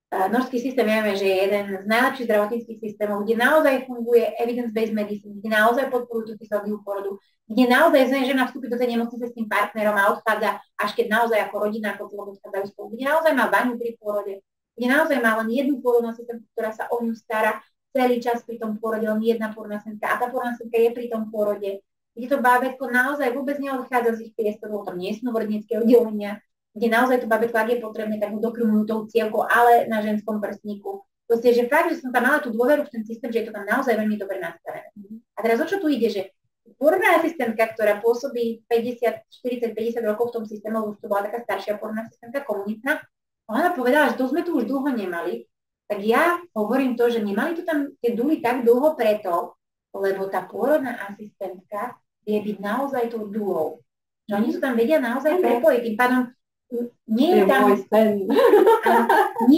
norský systém vieme, že je jeden z najlepších zdravotníckých systémov, kde naozaj funguje evidence-based medicine, kde naozaj podporujú tú fyziológiu pôrodu, kde naozaj žena vstúpi do tej nemocnice s tým partnerom a odchádza, až keď naozaj ako rodina, ako celok odchádzajú spolu, kde naozaj má vaňu pri pôrode, kde naozaj má len jednu pôrodnú asistentku, ktorá sa o ňu stará celý čas pri tom pôrode, len jedna pôrodná asistentka a tá pôrodná asistentka je pri tom pôrode. Kde to bábätko naozaj vôbec neodchádza z ich priestorov, tam nie sú novorodnícke oddelenia, kde naozaj to bábätko, ak je potrebné, tak ho dokrmujú tou cievkou, ale na ženskom prstníku. Proste, že fakt, že som tam mala tú dôveru v ten systém, že je to tam naozaj veľmi dobre nastavené. A teraz o čo tu ide, že pôrodná asistentka, ktorá pôsobí 50 rokov v tom systéme, už to bola taká staršia pôrodná asistentka, komunitná, Ona povedala, že to sme tu už dlho nemali, tak ja hovorím to, že nemali tu tam tie duly tak dlho preto, lebo tá pôrodná asistentka vie byť naozaj tou dulou. Že oni to tam vedia naozaj prepojiť. Tým pádom nie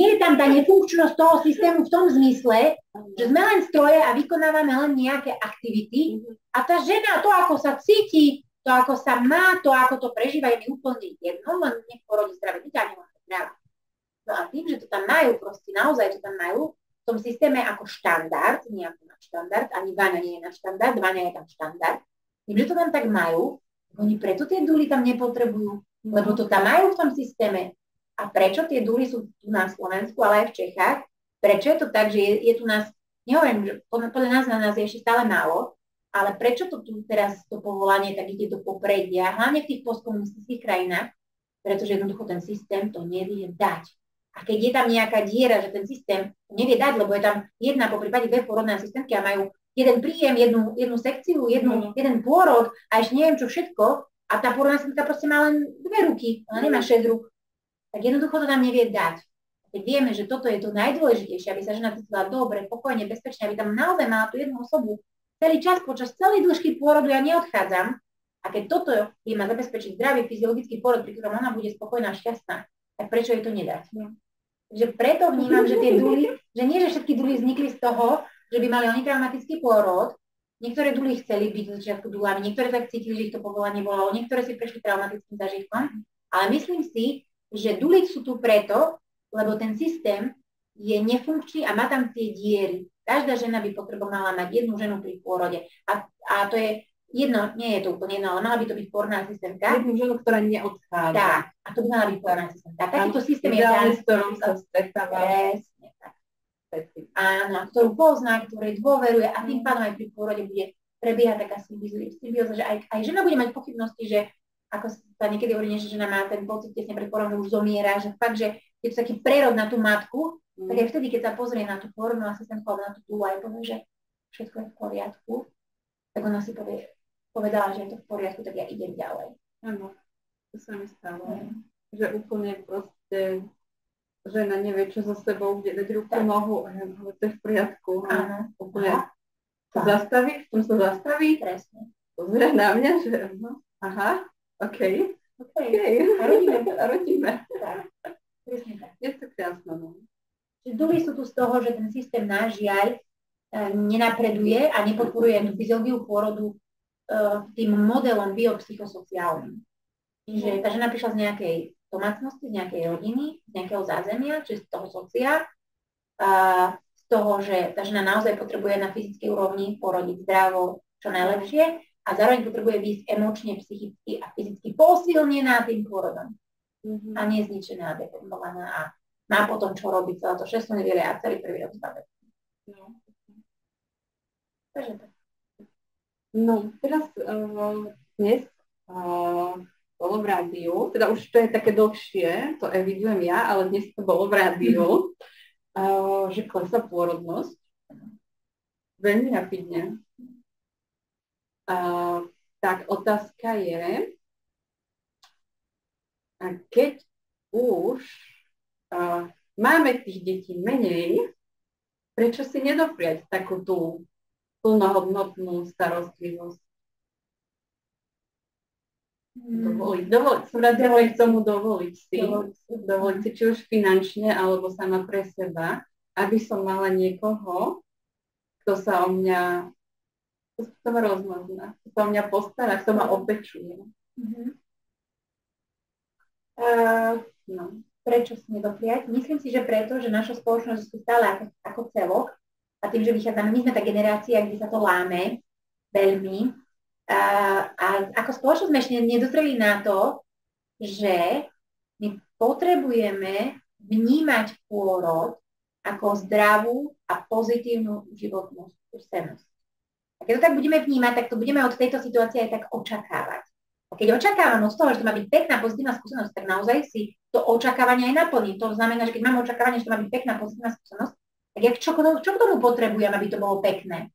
je tam tá nefunkčnosť toho systému v tom zmysle, že sme len stroje a vykonávame len nejaké aktivity a tá žena, to ako sa cíti, to ako sa má, to ako to prežíva, je mi úplne jedno, len nech porodí zdravé dieťa, nemá zdravá. No a tým, že to tam majú, proste naozaj to tam majú, v tom systéme ako štandard, nie ako na štandard, ani Váňa nie je na štandard, Váňa je tam štandard, tým, že to tam tak majú, oni preto tie duly tam nepotrebujú, lebo to tam majú v tom systéme. A prečo tie duly sú tu na Slovensku, ale aj v Čechách? Prečo je to tak, že je tu nás, nehovorím, že podľa nás na nás je ešte stále málo, ale prečo to tu teraz to povolanie tak ide do popredia, hlavne v tých postkomunistických krajinách, pretože jednoducho ten systém to nevie dať. A keď je tam nejaká diera, že ten systém to nevie dať, lebo je tam jedna, po prípade dve porodné asistentky a majú jeden príjem, jednu sekciu, jeden pôrod a ešte neviem čo všetko, a tá porodná asistentka proste má len 2 ruky, ale nemá 6 rúk, tak jednoducho to tam nevie dať. Keď vieme, že toto je to najdôležitejšie, aby sa žena cítila dobre, pokojne, bezpečne, aby tam naozaj mala tú jednu osobu celý čas, počas celej dĺžky pôrodu ja neodchádzam, a keď toto je má zabezpečiť zdravý fyziologický pôrod, pri ktorom ona bude spokojná a šťastná, tak prečo jej to nedať? Takže preto vnímam, že tie duly, že nie, že všetky duly vznikli z toho, že by mali oni traumatický pôrod, niektoré duly chceli byť v začiatku dulami, niektoré tak cítili, že ich to povolanie volalo, niektoré si prešli traumatickým zažitkom, ale myslím si, že duly sú tu preto, lebo ten systém je nefunkčný a má tam tie diery. Každá žena by potrebovala mať jednu ženu pri pôrode. A to je jedno, nie je to úplne jedno, ale mala by to byť pôrodná asistentka. Jednu ženu, ktorá neodchádza. Tak, a to by mala byť pôrodná asistentka. Takýto systém je tam, s ktorým sa stretáva. Presne tak. Áno, ktorú pozná, ktorej dôveruje a tým pádom aj pri pôrode bude prebiehať taká symbióza, že aj žena bude mať pochybnosti, že ako sa niekedy hovorí, že žena má ten pocit tesne pred pôrodom, že už zomiera, že fakt, že je to taký prerod na tú matku, tak aj vtedy, keď sa pozrie na tú pôrodnú asistentku alebo na tú dulu aj povie, že všetko je v poriadku, tak ona si povedala, že je to v poriadku, tak ja idem ďalej. Áno, to sa mi stalo. Že úplne proste žena nevie, čo so sebou, kde dať ruku, nohu, a ja hovorím, to je v poriadku. Áno. Úplne sa zastaví, v tom sa zastaví. Presne. Pozrie na mňa, že aha, OK. A rodíme. Tak. Presne tak. Je to krásne. No. Duly sú tu z toho, že ten systém náš žiaľ nenapreduje a nepodporuje tú fyziológiu pôrodu tým modelom biopsychosociálnym. Čiže tá žena prišla z nejakej domácnosti, z nejakej rodiny, z nejakého zázemia, či z toho socia, z toho, že tá žena naozaj potrebuje na fyzickej úrovni porodiť zdravo, čo najlepšie a zároveň potrebuje byť emočne, psychicky a fyzicky posilnená tým pôrodom. A nie zničená, deformovaná a má potom čo robiť celé to 6 nedele a celý prvý rok zbavec. No. Takže tak. No, teraz dnes bolo v rádiu, teda už to je také dlhšie, to evidujem ja, ale dnes to bolo v rádiu, že klesá pôrodnosť veľmi rapidne. Tak otázka je, keď už máme tých detí menej, prečo si nedopriať takú tú plnohodnotnú starostlivosť? Dovoliť k tomu dovoliť si, či už finančne, alebo sama pre seba, aby som mala niekoho, kto sa o mňa rozmazná, kto sa o mňa postará, kto ma opečuje. No. Prečo si nedopriať? Myslím si, že preto, že naša spoločnosť je stále ako celok a tým, že vychádzame, my sme tá generácia, kde sa to láme veľmi a ako spoločnosť sme ešte nedozreli na to, že my potrebujeme vnímať pôrod ako zdravú a pozitívnu životnú skúsenosť. A keď to tak budeme vnímať, tak to budeme od tejto situácie aj tak očakávať. A keď očakávam od toho, že to má byť pekná, pozitívna skúsenosť, tak naozaj si to očakávanie aj naplní. To znamená, že keď mám očakávanie, že to má byť pekná, pozitívna skúsenosť, tak čo k tomu potrebujem, aby to bolo pekné?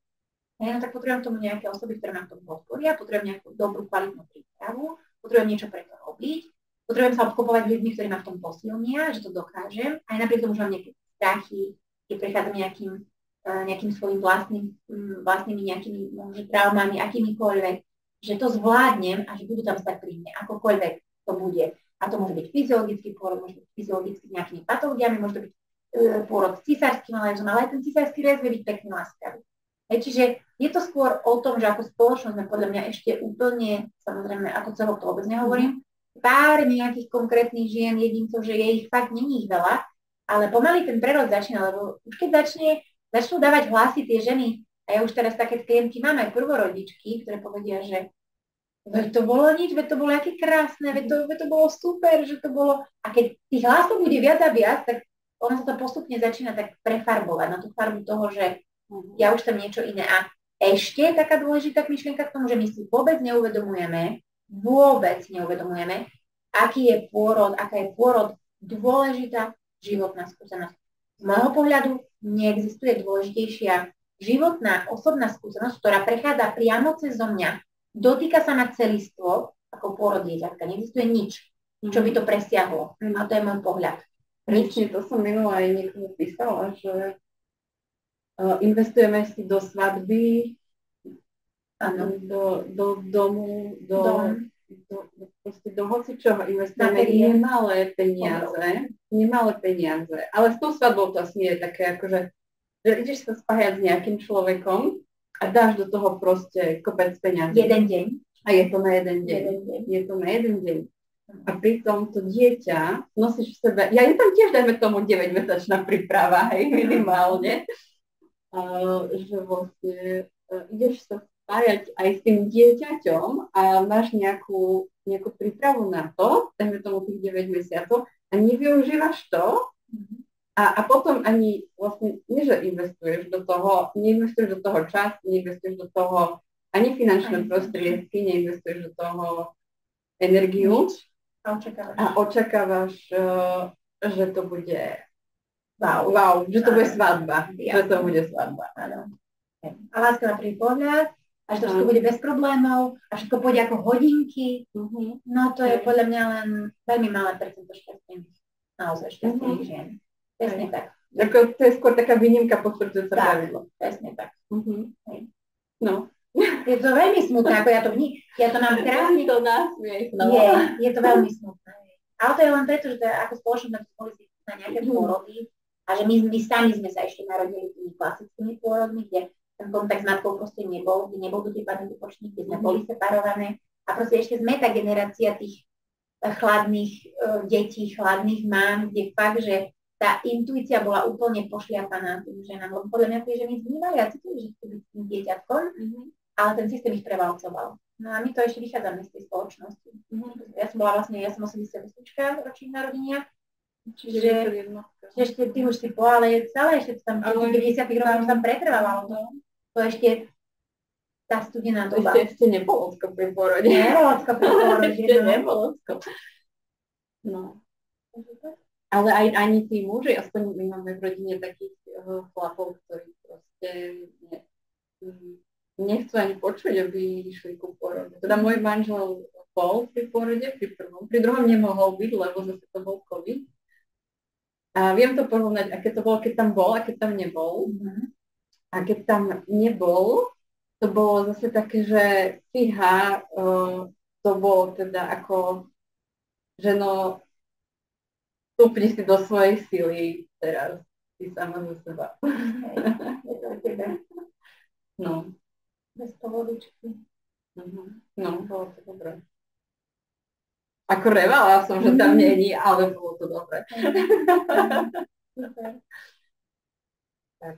No, tak potrebujem tomu nejaké osoby, ktoré ma v tom podporia, potrebujem nejakú dobrú, kvalitnú prípravu, potrebujem niečo pre to robiť potrebujem sa obklopovať ľuďmi, ktorí ma v tom posilnia, že to dokážem, aj napriek tomu, že mám nejaké strachy, keď prechádzam nejakým svojim vlastnými nejakými traumami, akýmikoľvek, že to zvládnem a že budú tam stať pri mne, akokoľvek to bude. A to môže byť fyziologický pôrod, môže byť fyziologicky s nejakými patológiami, môže to byť pôrod s císarským rezom, ale aj ten císarský rez vie byť pekný láskavý. Čiže je to skôr o tom, že ako spoločnosť sme podľa mňa ešte úplne, samozrejme, ako celok to vôbec nehovorím, pár nejakých konkrétnych žien, jedincov, že je ich fakt není ich veľa, ale pomaly ten prerod začína, lebo už keď začnú dávať hlasy tie ženy, a ja už teraz také klientky mám aj prvorodičky, ktoré povedia, že veď to bolo nič, veď to bolo aké krásne, veď to bolo super, že to bolo... A keď tých hlasov bude viac a viac, tak ono sa to postupne začína tak prefarbovať na tú farbu toho, že ja už tam niečo iné. A ešte taká dôležitá myšlienka k tomu, že my si vôbec neuvedomujeme, aký je pôrod, aká je pôrod dôležitá životná skúsenosť. Z môjho pohľadu neexistuje dôležitejšia životná osobná skúsenosť, ktorá prechádza priamo cez mňa, dotýka sa na celistvo, ako pôrod dieťatka. Neexistuje nič, čo by to presiahlo. A to je môj pohľad. Presne, to som minula aj niekomu písala, že investujeme si do svadby, do domu, do hocičoho investujeme nemalé peniaze. Ale s tou svadbou to asi nie je také, akože, že ideš sa spájať s nejakým človekom a dáš do toho proste kopec peniazy. Jeden deň. A je to na jeden deň. Je to na jeden deň. A pritom to dieťa nosíš v sebe, je tam tiež, dajme tomu, 9-mesačná príprava, hej, minimálne. Že vlastne ideš sa spájať aj s tým dieťaťom a máš nejakú prípravu na to, dajme tomu tých 9 mesiacov a nevyužívaš to a potom ani vlastne, nie že investuješ do toho čas, neinvestuješ do toho ani finančné prostriedky, neinvestuješ do toho energiu a očakávaš, že to bude wow, že to bude svadba, že to bude svadba. Áno. A láska na prvý pohľad, a že to všetko bude bez problémov, a všetko pôjde ako hodinky. No to je podľa mňa len veľmi malé percento šťastných, naozaj šťastných žien. Presne tak. Ako, to je skôr taká výnimka potvrdzujúca pravidlo. Presne tak. No. Je to veľmi smutné, ako ja to mám krásne. To násmiech. No. Je to veľmi smutné. Ale to je len preto, že to je ako spoločnosť na nejaké pôrody a že my sami sme sa ešte narodili tými klasickými pôrodmi, kde ten kontakt s matkou proste nebol, kde nebol dotýpaný výpočník, kde sme boli separované a proste ešte sme tá generácia tých chladných detí, chladných mám, kde fakt, že tá intuícia bola úplne pošliapaná tým ženám, lebo podľa mňa tie ženy vnímali a cítili, že chcú byť s tým dieťatkom, ale ten systém ich prevalcoval. No a my to ešte vychádzame z tej spoločnosti. Ja som 88 ročných narodenia, čiže ešte ty už si po, ale celé ešte tam v 90 rokoch tam pretrvávalo. To ešte tá studená doba. Ešte nebolo ocko pri pôrode. Ešte nebolo ocko. No. Ale aj ani tí muži, aspoň my máme v rodine takých chlapov, ktorí proste nechcú ani počuť, aby išli ku pôrode. Teda môj manžel bol pri pôrode, pri prvom. Pri druhom nemohol byť, lebo zase to bol COVID. A viem to porovnať, aké to bolo, keď tam bol a keď tam nebol. A keď tam nebol, to bolo zase také, že fíha, to bolo teda ako, že no, stúpni si do svojej sily teraz, ty sama za seba. No. Bez povodičky. No, bolo to dobré. Ako revala som, že tam není, ale bolo to dobré. Super. Tak.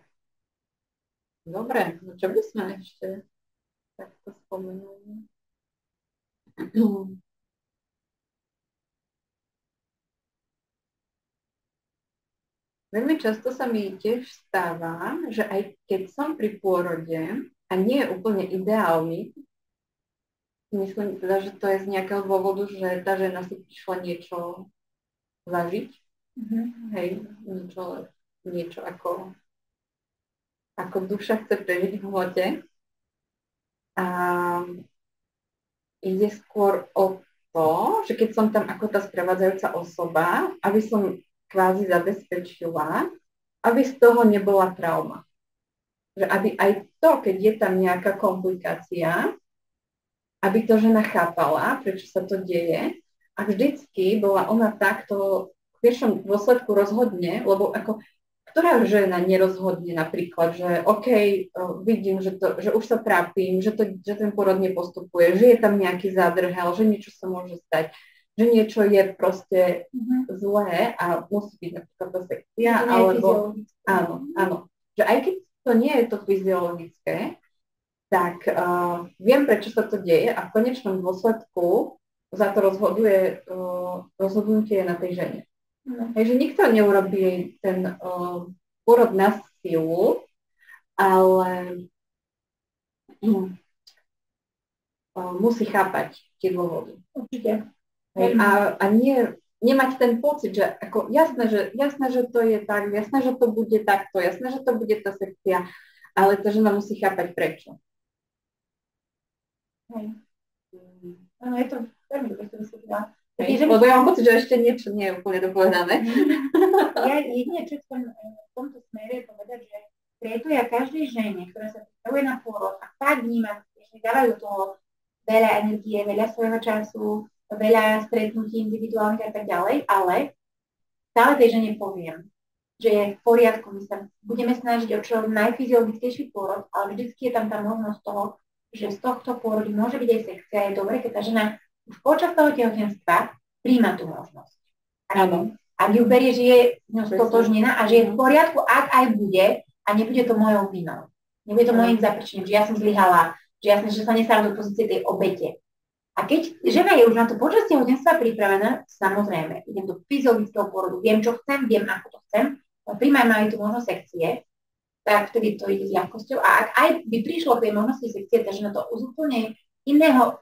Dobre, no čo by sme ešte takto spomenuli? Veľmi často sa mi tiež stáva, že aj keď som pri pôrode a nie je úplne ideálny, myslím teda, že to je z nejakého dôvodu, že tá žena si prišla niečo zažiť. Hej, niečo ako duša chce prežiť v hmote. A ide skôr o to, že keď som tam ako tá sprevádzajúca osoba, aby som kvázi zabezpečila, aby z toho nebola trauma. Že aby aj to, keď je tam nejaká komplikácia, aby to žena chápala, prečo sa to deje. A vždycky bola ona takto v pierwszym dôsledku rozhodne, lebo ako ktorá žena nerozhodne napríklad, že OK, vidím, že už sa trápim, že ten pôrod nepostupuje, že je tam nejaký zádrhel, že niečo sa môže stať, že niečo je proste zlé a musí byť napríklad tá sekcia, alebo áno, že aj keď to nie je to fyziologické, tak viem, prečo sa to deje a v konečnom dôsledku za to rozhodnutie na tej žene. Takže nikto neurobí ten pôrod na silu, ale musí chápať tie dôvody. Určite. A nemať ten pocit, že ako jasné, že to je tak, jasné, že to bude takto, jasné, že to bude tá sekcia, ale tá žena musí chápať prečo. Áno, je to veľmi dobre, čo vysvetlila. Lebo ja mám pocit, že ešte niečo nie je úplne dopovedané. Ja jedine, čo chcem v tomto smere povedať, že prietuja každej žene, ktorá sa pripravuje na pôrod a tak vníma, že dávajú toho veľa energie, veľa svojho času, veľa stretnutí individuálnych a tak ďalej, ale stále tej žene poviem, že je v poriadku, my sa budeme snažiť o čo najfyziologickejší pôrod, ale vždycky je tam tá možnosť toho, že z tohto pôrodu môže byť aj sekcia. Je dobre, keď tá žena už počas toho tehotenstva príjma tú možnosť. Áno. Ak ju berie, že je stotožnená a že je v poriadku, ak aj bude, a nebude to mojou vinou. Nebude to mojím zaprečením, že ja som zlyhala, že jasne, že sa nestávam do pozície tej obete. A keď žena je už na to počas tehotenstva pripravená, samozrejme, idem do fyziologického pôrodu, viem, čo chcem, viem, ako to chcem, príjmajme aj tú možnosť sekcie, tak vtedy to ide s ľahkosťou. A ak aj by prišlo k tej možnosti sekcie, tá žena to z úplne iného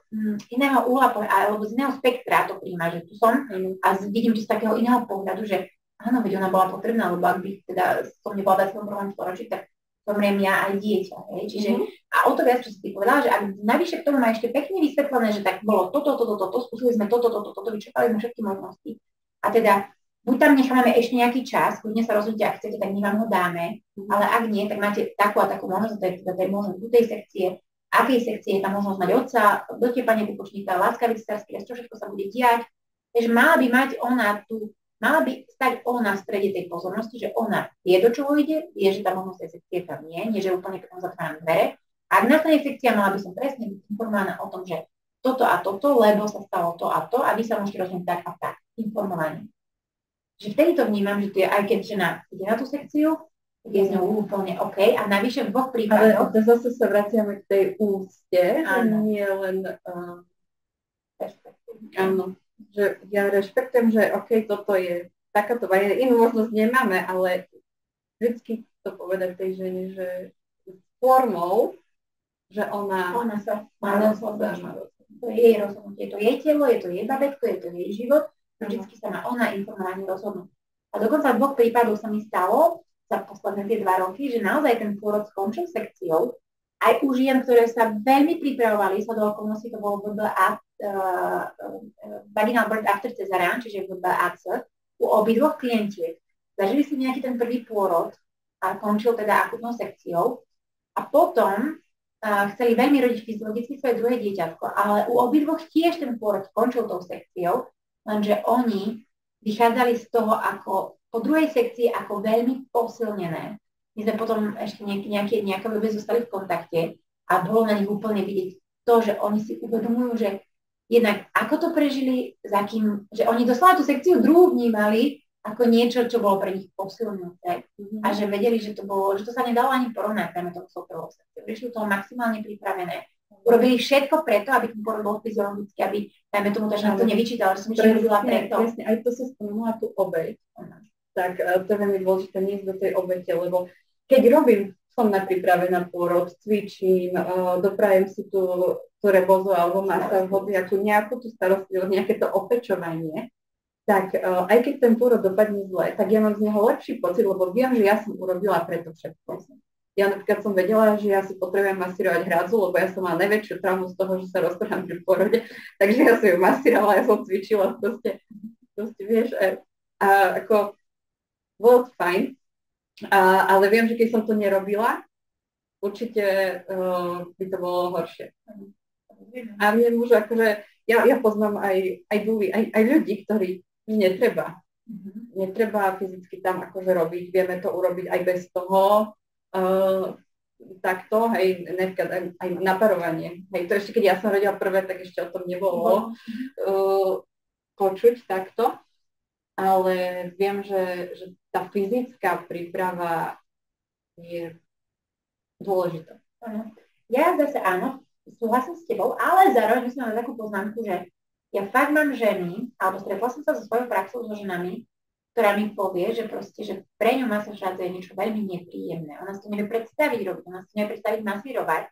uhla alebo z iného spektra to príjma, že tu som a vidím to z takého iného pohľadu, že áno, veď ona bola potrebná, lebo ak by teda som nebola v 21. storočí, tak zomriem ja aj dieťa. Čiže, a o to viac, čo si ty povedala, že ak navyše k tomu má ešte pekne vysvetlené, že tak bolo toto, skúsili sme toto, vyčerpali sme všetky možnosti. A teda buď tam necháme ešte nejaký čas, kľudne sa rozhodnite, ak chcete, tak my vám ho dáme, ale ak nie, tak máte takú a takú možnosť, to je možnosť do tej sekcie, akej sekcie je tam možnosť mať otca, dotiepanie pupočníka, láskavý starský, čo všetko sa bude diať. Takže mala by stať ona v strede tej pozornosti, že ona vie, do čoho ide, vie, že tá možnosť tej sekcie tam nie že úplne potom zatváram dvere. Ak nastane sekcia, mala by som presne byť informovaná o tom, že toto a toto, lebo sa stalo to a to, a vy sa môžete rozhodnúť tak a tak, informovaní. Že vtedy to vnímam, že to je, aj keď žena ide na tú sekciu, je z ňou úplne OK. A navyše v dvoch prípadoch... Ale zase sa vraciame k tej úcte, že nie len... Áno, že ja rešpektujem, že OK, toto je takáto varianta. Inú možnosť nemáme, ale vždycky to povedať tej žene, že formou, že ona sa má rozhodnúť. To je jej rozhodnutie. Je to jej telo, je to jej babetko, je to jej život. Vždycky sa má ona informovane rozhodnúť. A dokonca v dvoch prípadoch sa mi stalo za posledné tie 2 roky, že naozaj ten pôrod skončil sekciou. Aj u žien, ktoré sa veľmi pripravovali, sa do okolností to bolo vaginal birth after cesarean, čiže VBAC, u obidvoch klientiek. Zažili si nejaký ten prvý pôrod a končil teda akutnou sekciou. A potom chceli veľmi rodiť fyziologicky svoje druhé dieťatko, ale u obidvoch tiež ten pôrod skončil tou sekciou, lenže oni vychádzali z toho, ako po druhej sekcii ako veľmi posilnené. My sme potom ešte nejaké dobe zostali v kontakte a bolo na nich úplne vidieť to, že oni si uvedomujú, že jednak ako to prežili, že oni doslova tú sekciu druhú vnímali ako niečo, čo bolo pre nich posilňujúce. A že vedeli, že to sa nedalo ani porovnať, dajme tomu s prvou sekciou. Prišli toho maximálne pripravené. Urobili všetko preto, aby ten pôrod bol fyziologický, aby, dajme tomu, že nám to nevyčítala, že som niečo robila preto. Presne, aj to sa spomenula tú obeť. Tak to je veľmi dôležité nie do tej obete, lebo keď som na príprave na pôrod, cvičím, doprajem si tú rebozu alebo masáž, nejakú tú starostlivosť, nejaké to opečovanie, tak aj keď ten pôrod dopadne zle, tak ja mám z neho lepší pocit, lebo viem, že ja som urobila preto všetko. ja napríklad som vedela, že ja si potrebujem masírovať hradzu, lebo ja som mala najväčšiu traumu z toho, že sa roztrhám pri porode, takže ja som ju masírovala, ja som cvičila, proste vieš, a ako bolo to fajn, ale viem, že keď som to nerobila, určite by to bolo horšie. A mne môžu akože, ja poznám aj ľudí, ktorí netreba. Netreba fyzicky tam akože robiť, vieme to urobiť aj bez toho, takto, hej, aj naparovanie. Hej, to ešte, keď ja som rodila prvé, tak ešte o tom nebolo počuť takto, ale viem, že tá fyzická príprava je dôležitá. Ja zase áno, súhlasím s tebou, ale zároveň som mala takú poznámku, že ja fakt mám ženy, alebo stretla som sa so svojou praxou so ženami, ktorá mi povie, že proste, že pre ňu masáž hradzu je niečo veľmi nepríjemné. Ona si to nevie predstaviť robiť, ona si to nevie predstaviť masírovať.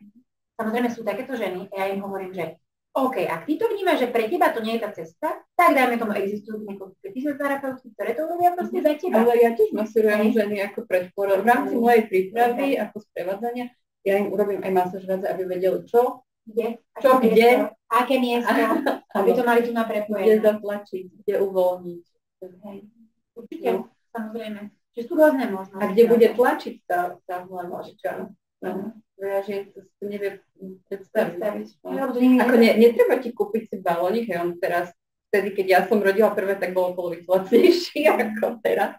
Samozrejme sú takéto ženy a ja im hovorím, že OK, ak ty to vnímaš, že pre teba to nie je tá cesta, tak dajme tomu existujú niekoľké fyzioterapeutky, ktoré to urobia proste za teba. Ale ja tiež masírujem ženy ako pred porod. V rámci mojej prípravy, ako sprevádzania, ja im urobím aj masáž hradzu, aby vedeli čo, kde, aké miesto, aby to mali tu na prepojenie. Kde zatlačiť, kde uvoľniť. Určite, samozrejme. Čiže sú rôzne možnosti. A kde bude tlačiť tá hlavička. Ja že to nevie predstaviť. Ako netreba ti kúpiť si balónik, hej, on teraz, vtedy, keď ja som rodila prvé, tak bolo polovicu lacnejší ako teraz.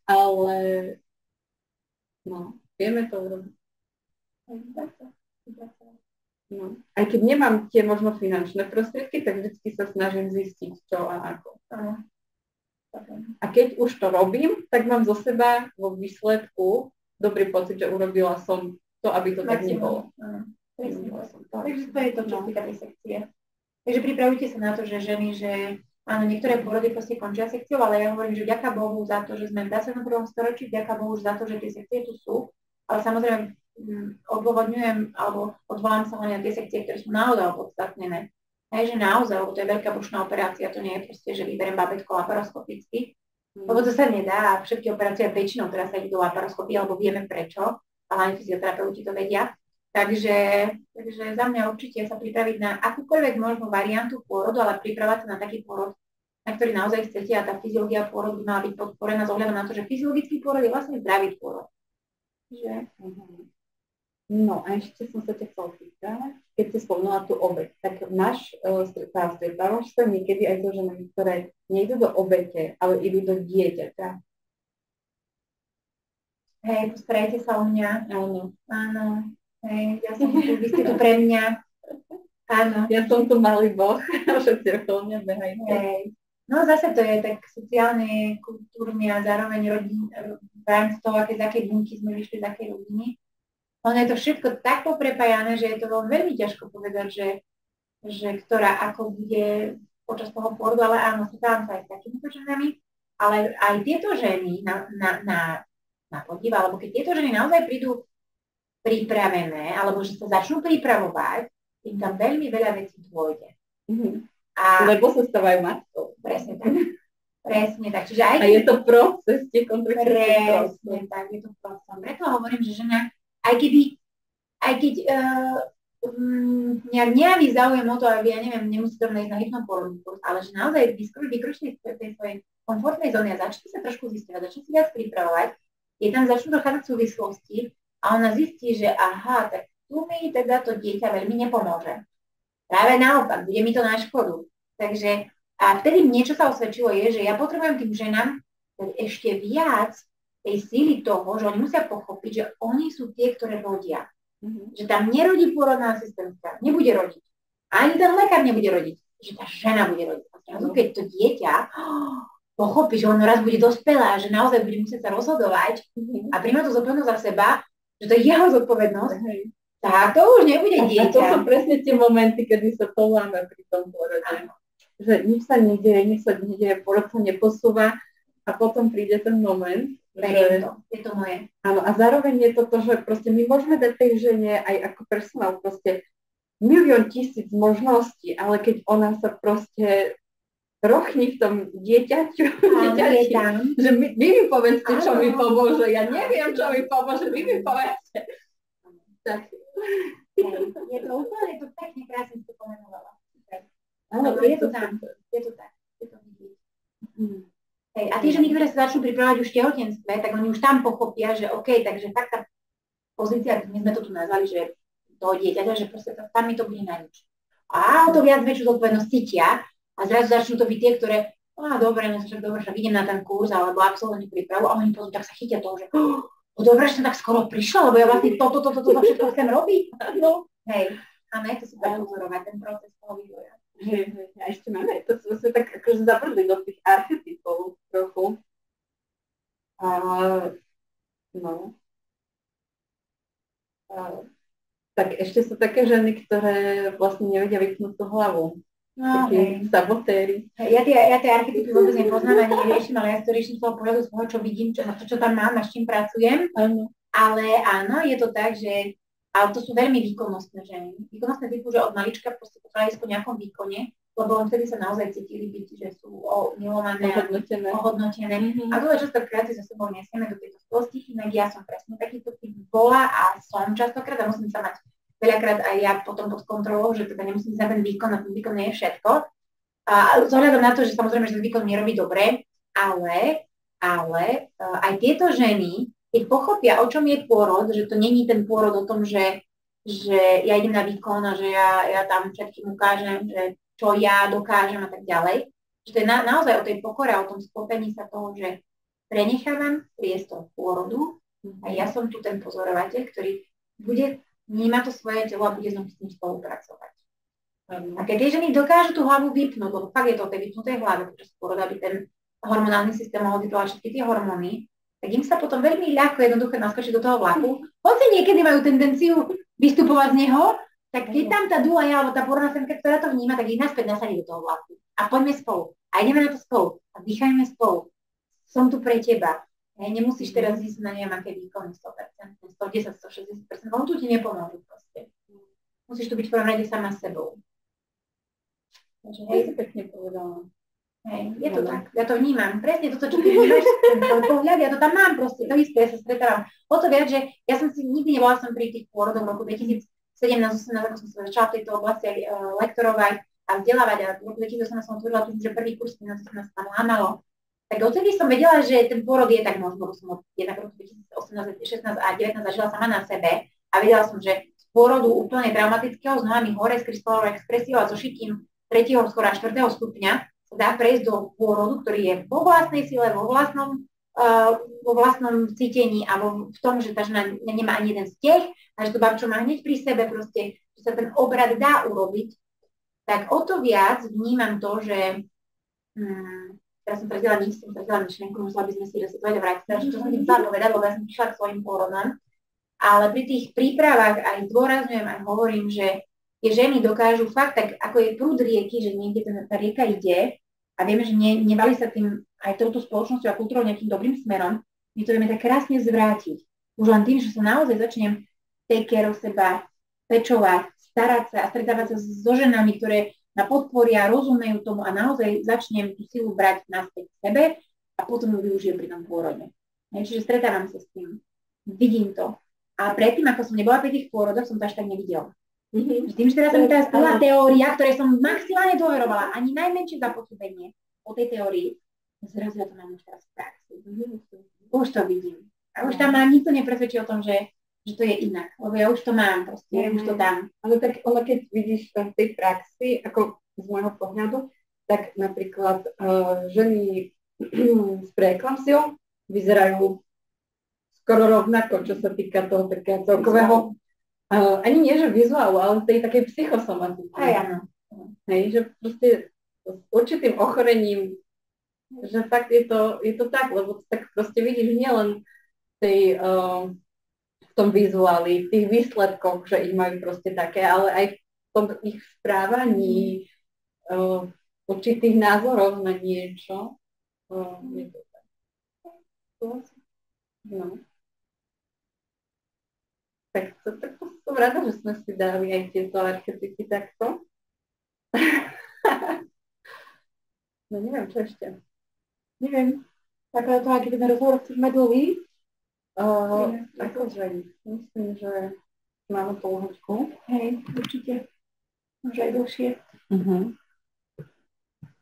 Ale no, vieme to urobiť. No. Aj keď nemám tie možno finančné prostriedky, tak vždy sa snažím zistiť, čo a ako. A keď už to robím, tak mám zo seba vo výsledku dobrý pocit, že urobila som to, aby to tak nebolo. Takže to je to, čo týka tej sekcie. Takže pripravujte sa na to, že ženy, že áno, niektoré pôrody proste končia sekciou, ale ja hovorím, že vďaka Bohu za to, že sme v 21. storočí, vďaka Bohu za to, že tie sekcie tu sú, ale samozrejme odôvodňujem alebo odvolám sa len na tie sekcie, ktoré sú naozaj opodstatnené. Hej, že naozaj, lebo to je veľká brušná operácia, to nie je proste, že vyberiem babetko laparoskopicky, lebo to sa nedá, všetky operácie väčšinou teraz sa ide do laparoskopie, alebo vieme prečo, ale aj fyzioterapeuti to vedia. Takže za mňa určite sa pripraviť na akúkoľvek možnú variantu pôrodu, ale pripravať sa na taký pôrod, na ktorý naozaj chcete, a tá fyziológia pôrodu má byť podporená z ohľadom na to, že fyziologický pôrod je vlastne zdravý pôrod. Že? No a ešte som sa ťa chcela pýtať, keď si spomínala tú obeť, tak stretávaš sa niekedy aj so ženami, ktoré nejdú do obete, ale idú do dieťaťa? Hej, postarajte sa o mňa. Áno. Áno. Hej, ja som tu, vy ste tu pre mňa. Áno. Ja som tu malý boh, všetci okolo mňa behajú. Hej. No zase to je tak sociálne, kultúrne a zároveň rodín, v rámci toho, z akej bunky sme vyšli, z akej rodiny. Ono je to všetko tak poprepájané, že je to veľmi ťažko povedať, že ktorá ako bude počas toho pôrodu, ale áno, stretávam sa aj s takýmito ženami, ale aj tieto ženy na podiv, alebo keď tieto ženy naozaj prídu pripravené, alebo že sa začnú pripravovať, im tam veľmi veľa vecí dôjde. Lebo sa stávajú matkou. Presne tak. Presne tak. Čiže aj a je to proces, tie kontrakty. Presne tak, je to proces. Preto hovorím, že žena, aj keď nejak nejaví záujem o to, aby, ja neviem, nemusí to ísť na hypnopórodný kurz, ale že naozaj vykročili z tej svojej komfortnej zóny a začne sa trošku zisťovať, začne si viac pripravovať, je tam začnú dochádzať súvislosti a ona zistí, že aha, tak tu mi teda to dieťa veľmi nepomôže. Práve naopak, bude mi to na škodu. Takže a vtedy niečo sa osvedčilo je, že ja potrebujem tým ženám ešte viac tej síly toho, že oni musia pochopiť, že oni sú tie, ktoré rodia. Že tam nerodí pôrodná asistentka, nebude rodiť. Ani ten lekár nebude rodiť, že tá žena bude rodiť. A zrazu, keď to dieťa pochopí, že ono raz bude dospelá, že naozaj bude musieť sa rozhodovať a príjma tú zodpovednosť za seba, že to je jeho zodpovednosť, tak to už nebude dieťa. A to sú presne tie momenty, kedy sa to láme pri tom pôrode. Že nič sa nedieje, pôrod sa neposúva a potom príde ten moment, je to moje. Áno, a zároveň je to, že proste my môžeme dať tej žene aj ako personál proste 1 000 000 možností, ale keď ona sa proste rochni v tom dieťaťu, je tam. že vy mi povedzte, čo mi pomôže. Ja neviem, čo mi pomôže, vy mi povedzte. Tak. Je to úplne, je to pekne krásne, to pomenovala. Áno, je to tam, je to tak, je to vidieť. Hej, a tí ženy, ktoré sa začnú pripravať už v tehotenstve, tak oni už tam pochopia, že OK, takže tak tá pozícia, my sme to tu nazvali, že toho dieťaťa, že proste tam mi to bude najväčšie. A o to viac väčšiu zodpovednosť cítia a zrazu začnú to byť tie, ktoré dobre, však idem na ten kurz alebo absolútne prípravu a oni potom tak sa chytia toho, že dobre, že som tak skoro prišla, lebo ja vlastne toto všetko chcem robiť. No, hej, áno, je to super pozorovať ten proces toho vývoja. A ešte máme, to sme tak akože zabrdli do tých archetypov trochu. Tak ešte sú také ženy, ktoré vlastne nevedia vypnúť tú hlavu. Takí sabotéri. Ja tie archetypy vôbec nepoznám, ani neriešim, ale ja to riešim z toho pohľadu, z toho, čo vidím, čo tam mám a s čím pracujem. Ale áno, je to tak, že ale to sú veľmi výkonnostné ženy. Výkonnostné typu, že od malička proste potrebovali ísť po nejakom výkone, lebo vtedy sa naozaj cítili byť, že sú milované a ohodnotené. A to častokrát si za sebou nesieme do tejto spolosti, inak ja som presne takýto typ bola a som častokrát a musím sa mať veľakrát aj ja potom pod kontrolou, že teda nemusím ísť na ten výkon a ten výkon nie je všetko. A zohľadom na to, že samozrejme, že ten výkon nerobí dobre, ale aj tieto ženy, keď pochopia, o čom je pôrod, že to není ten pôrod o tom, že ja idem na výkon a že ja tam všetkým ukážem, že čo ja dokážem a tak ďalej. Že to je naozaj o tej pokore, o tom skopení sa toho, že prenechávam priestor pôrodu a ja som tu ten pozorovateľ, ktorý bude vnímať to svoje telo a bude s tým spolupracovať. A keď tie ženy dokážu tú hlavu vypnúť, lebo fakt je to o tej vypnutej hlave, počas pôrodu, aby ten hormonálny systém mohol vytvárať všetky tie hormóny, tak im sa potom veľmi ľahko jednoducho naskočiť do toho vlaku. Hoci niekedy majú tendenciu vystupovať z neho, tak keď tam tá dula je, alebo tá porodná semka, ktorá to vníma, tak ich naspäť nasadí do toho vlaku. A poďme spolu. A ideme na to spolu. A dýchajme spolu. Som tu pre teba. Nemusíš teraz ísť na neviem aké výkony 100%, 110, 160%, on tu ti nepomôžu proste. Musíš tu byť v prvom rade sama s sebou. Takže hej, si pekne povedala. Hej, je to tak, ja to vnímam. Presne toto, čo ty vnímaš, ten pohľad, ja to tam mám proste, to isté, ja sa stretávam. O to viac, že ja som si nikdy nebola som pri tých pôrodoch v roku 2017-2018, ako som sa začala v tejto oblasti lektorovať a vzdelávať a v roku 2018 som otvorila tu, že prvý kurz, na to sa nás tam lámalo. Tak odtedy som vedela, že ten pôrod je tak možno, som od roku 2018, 16 a 19 zažila sama na sebe a vedela som, že z pôrodu úplne traumatického, s nohami hore, s krystalovou expresiou a so šitím 3. skoro 4. stupňa sa dá prejsť do pôrodu, ktorý je vo vlastnej sile, vo vlastnom cítení a v tom, že tá žena nemá ani jeden steh a že to babčo má hneď pri sebe proste, že sa ten obrad dá urobiť, tak o to viac vnímam to, že teraz som stratila myšlienku, musela by sme si resetovať a vrátiť, čo som tým chcela povedať, lebo ja som prišla k svojim pôrodom, ale pri tých prípravách aj zdôrazňujem, aj hovorím, že tie ženy dokážu fakt, tak ako je prúd rieky, že niekde tá rieka ide a vieme, že nebali sa tým aj touto spoločnosťou a kultúrou nejakým dobrým smerom, my to vieme tak krásne zvrátiť. Už len tým, že sa naozaj začnem take care o seba, pečovať, starať sa a stretávať sa so ženami, ktoré ma podporia, rozumejú tomu a naozaj začnem tú silu brať naspäť k sebe a potom ju využijem pri tom pôrode. Čiže stretávam sa s tým, vidím to. A predtým, ako som nebola pri tých pôrodoch, som to až tak nevidela. Tým, že teraz sa mi teraz bola teória, ktorej som maximálne dôverovala, ani najmenšie zapochybenie o tej teórii, zrazu ja to mám už teraz v praxi. Už to vidím. A už tam ma nikto nepresvedčí o tom, že to je inak, lebo ja už to mám proste, už to dám. Ale tak ono, keď vidíš v tej praxi, ako z môjho pohľadu, tak napríklad ženy s preeklamsiou vyzerajú skoro rovnako, čo sa týka toho takého celkového ani nie, že vizuálu, ale tej takej psychosomatiky. Aj áno. Hej, že proste s určitým ochorením, že fakt je to tak, lebo tak proste vidíš nielen v tom vizuáli, v tých výsledkoch, že ich majú proste také, ale aj v tom ich správaní, určitých názorov na niečo. Je to tak. No. Tak som rada, že sme si dali aj tieto archetypy takto. No neviem, čo ešte. Neviem. Takhle to, aký ten rozhovor chceš mať dlhý? Akože, myslím, že máme polhoďku. Hej, určite. Možno aj dlhšie.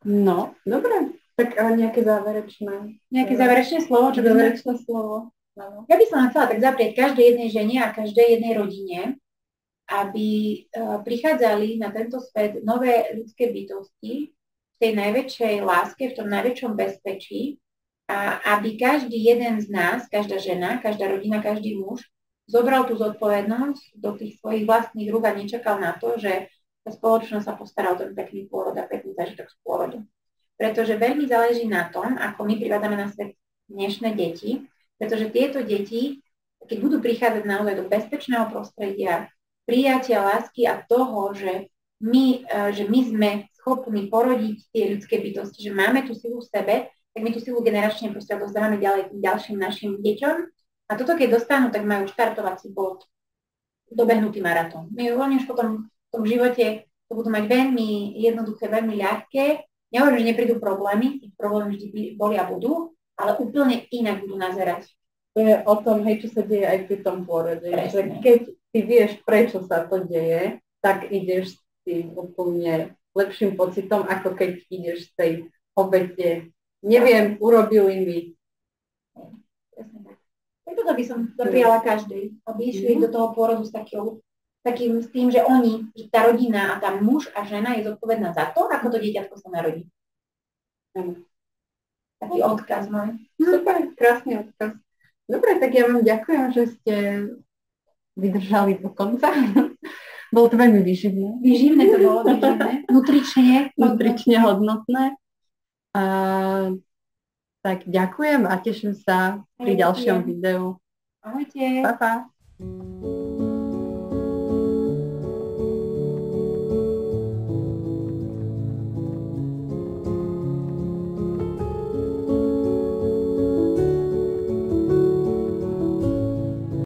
No, dobre. Tak nejaké záverečné. Nejaké záverečné slovo? Záverečné slovo. Ja by som chcela tak zaprieť každej jednej žene a každej jednej rodine, aby prichádzali na tento svet nové ľudské bytosti v tej najväčšej láske, v tom najväčšom bezpečí a aby každý jeden z nás, každá žena, každá rodina, každý muž zobral tú zodpovednosť do tých svojich vlastných rúk a nečakal na to, že tá spoločnosť sa postará o ten pekný pôrod a pekný zážitok z pôrodu. Pretože veľmi záleží na tom, ako my privádzame na svet dnešné deti, pretože tieto deti, keď budú prichádzať naozaj do bezpečného prostredia, prijatia, lásky a toho, že my sme schopní porodiť tie ľudské bytosti, že máme tú silu v sebe, tak my tú silu generačne proste dozdávame ďalej tým ďalším našim deťom. A toto, keď dostanú, tak majú štartovací bod, dobehnutý maratón. My už potom v tom živote to budú mať veľmi jednoduché, veľmi ľahké. Nehovorím, že neprídu problémy, tých problémy vždy boli a budú, ale úplne inak budú nazerať. To je o tom, hej, čo sa deje aj pri tom pôrode. Že keď ty vieš, prečo sa to deje, tak ideš s tým úplne lepším pocitom, ako keď ideš z tej obete. Neviem, urobili mi. Tak toto by som zaprijala každej, aby išli do toho pôrodu s tým, že že tá rodina a tá muž a žena je zodpovedná za to, ako to dieťatko sa narodí. Taký odkaz môj. Super, krásny odkaz. Dobre, tak ja vám ďakujem, že ste vydržali do konca. Bolo to veľmi výživné. Výživné to bolo, výživné. Nutrične hodnotné. Tak ďakujem a teším sa pri ďalšom videu. Ahojte. Pa, pa.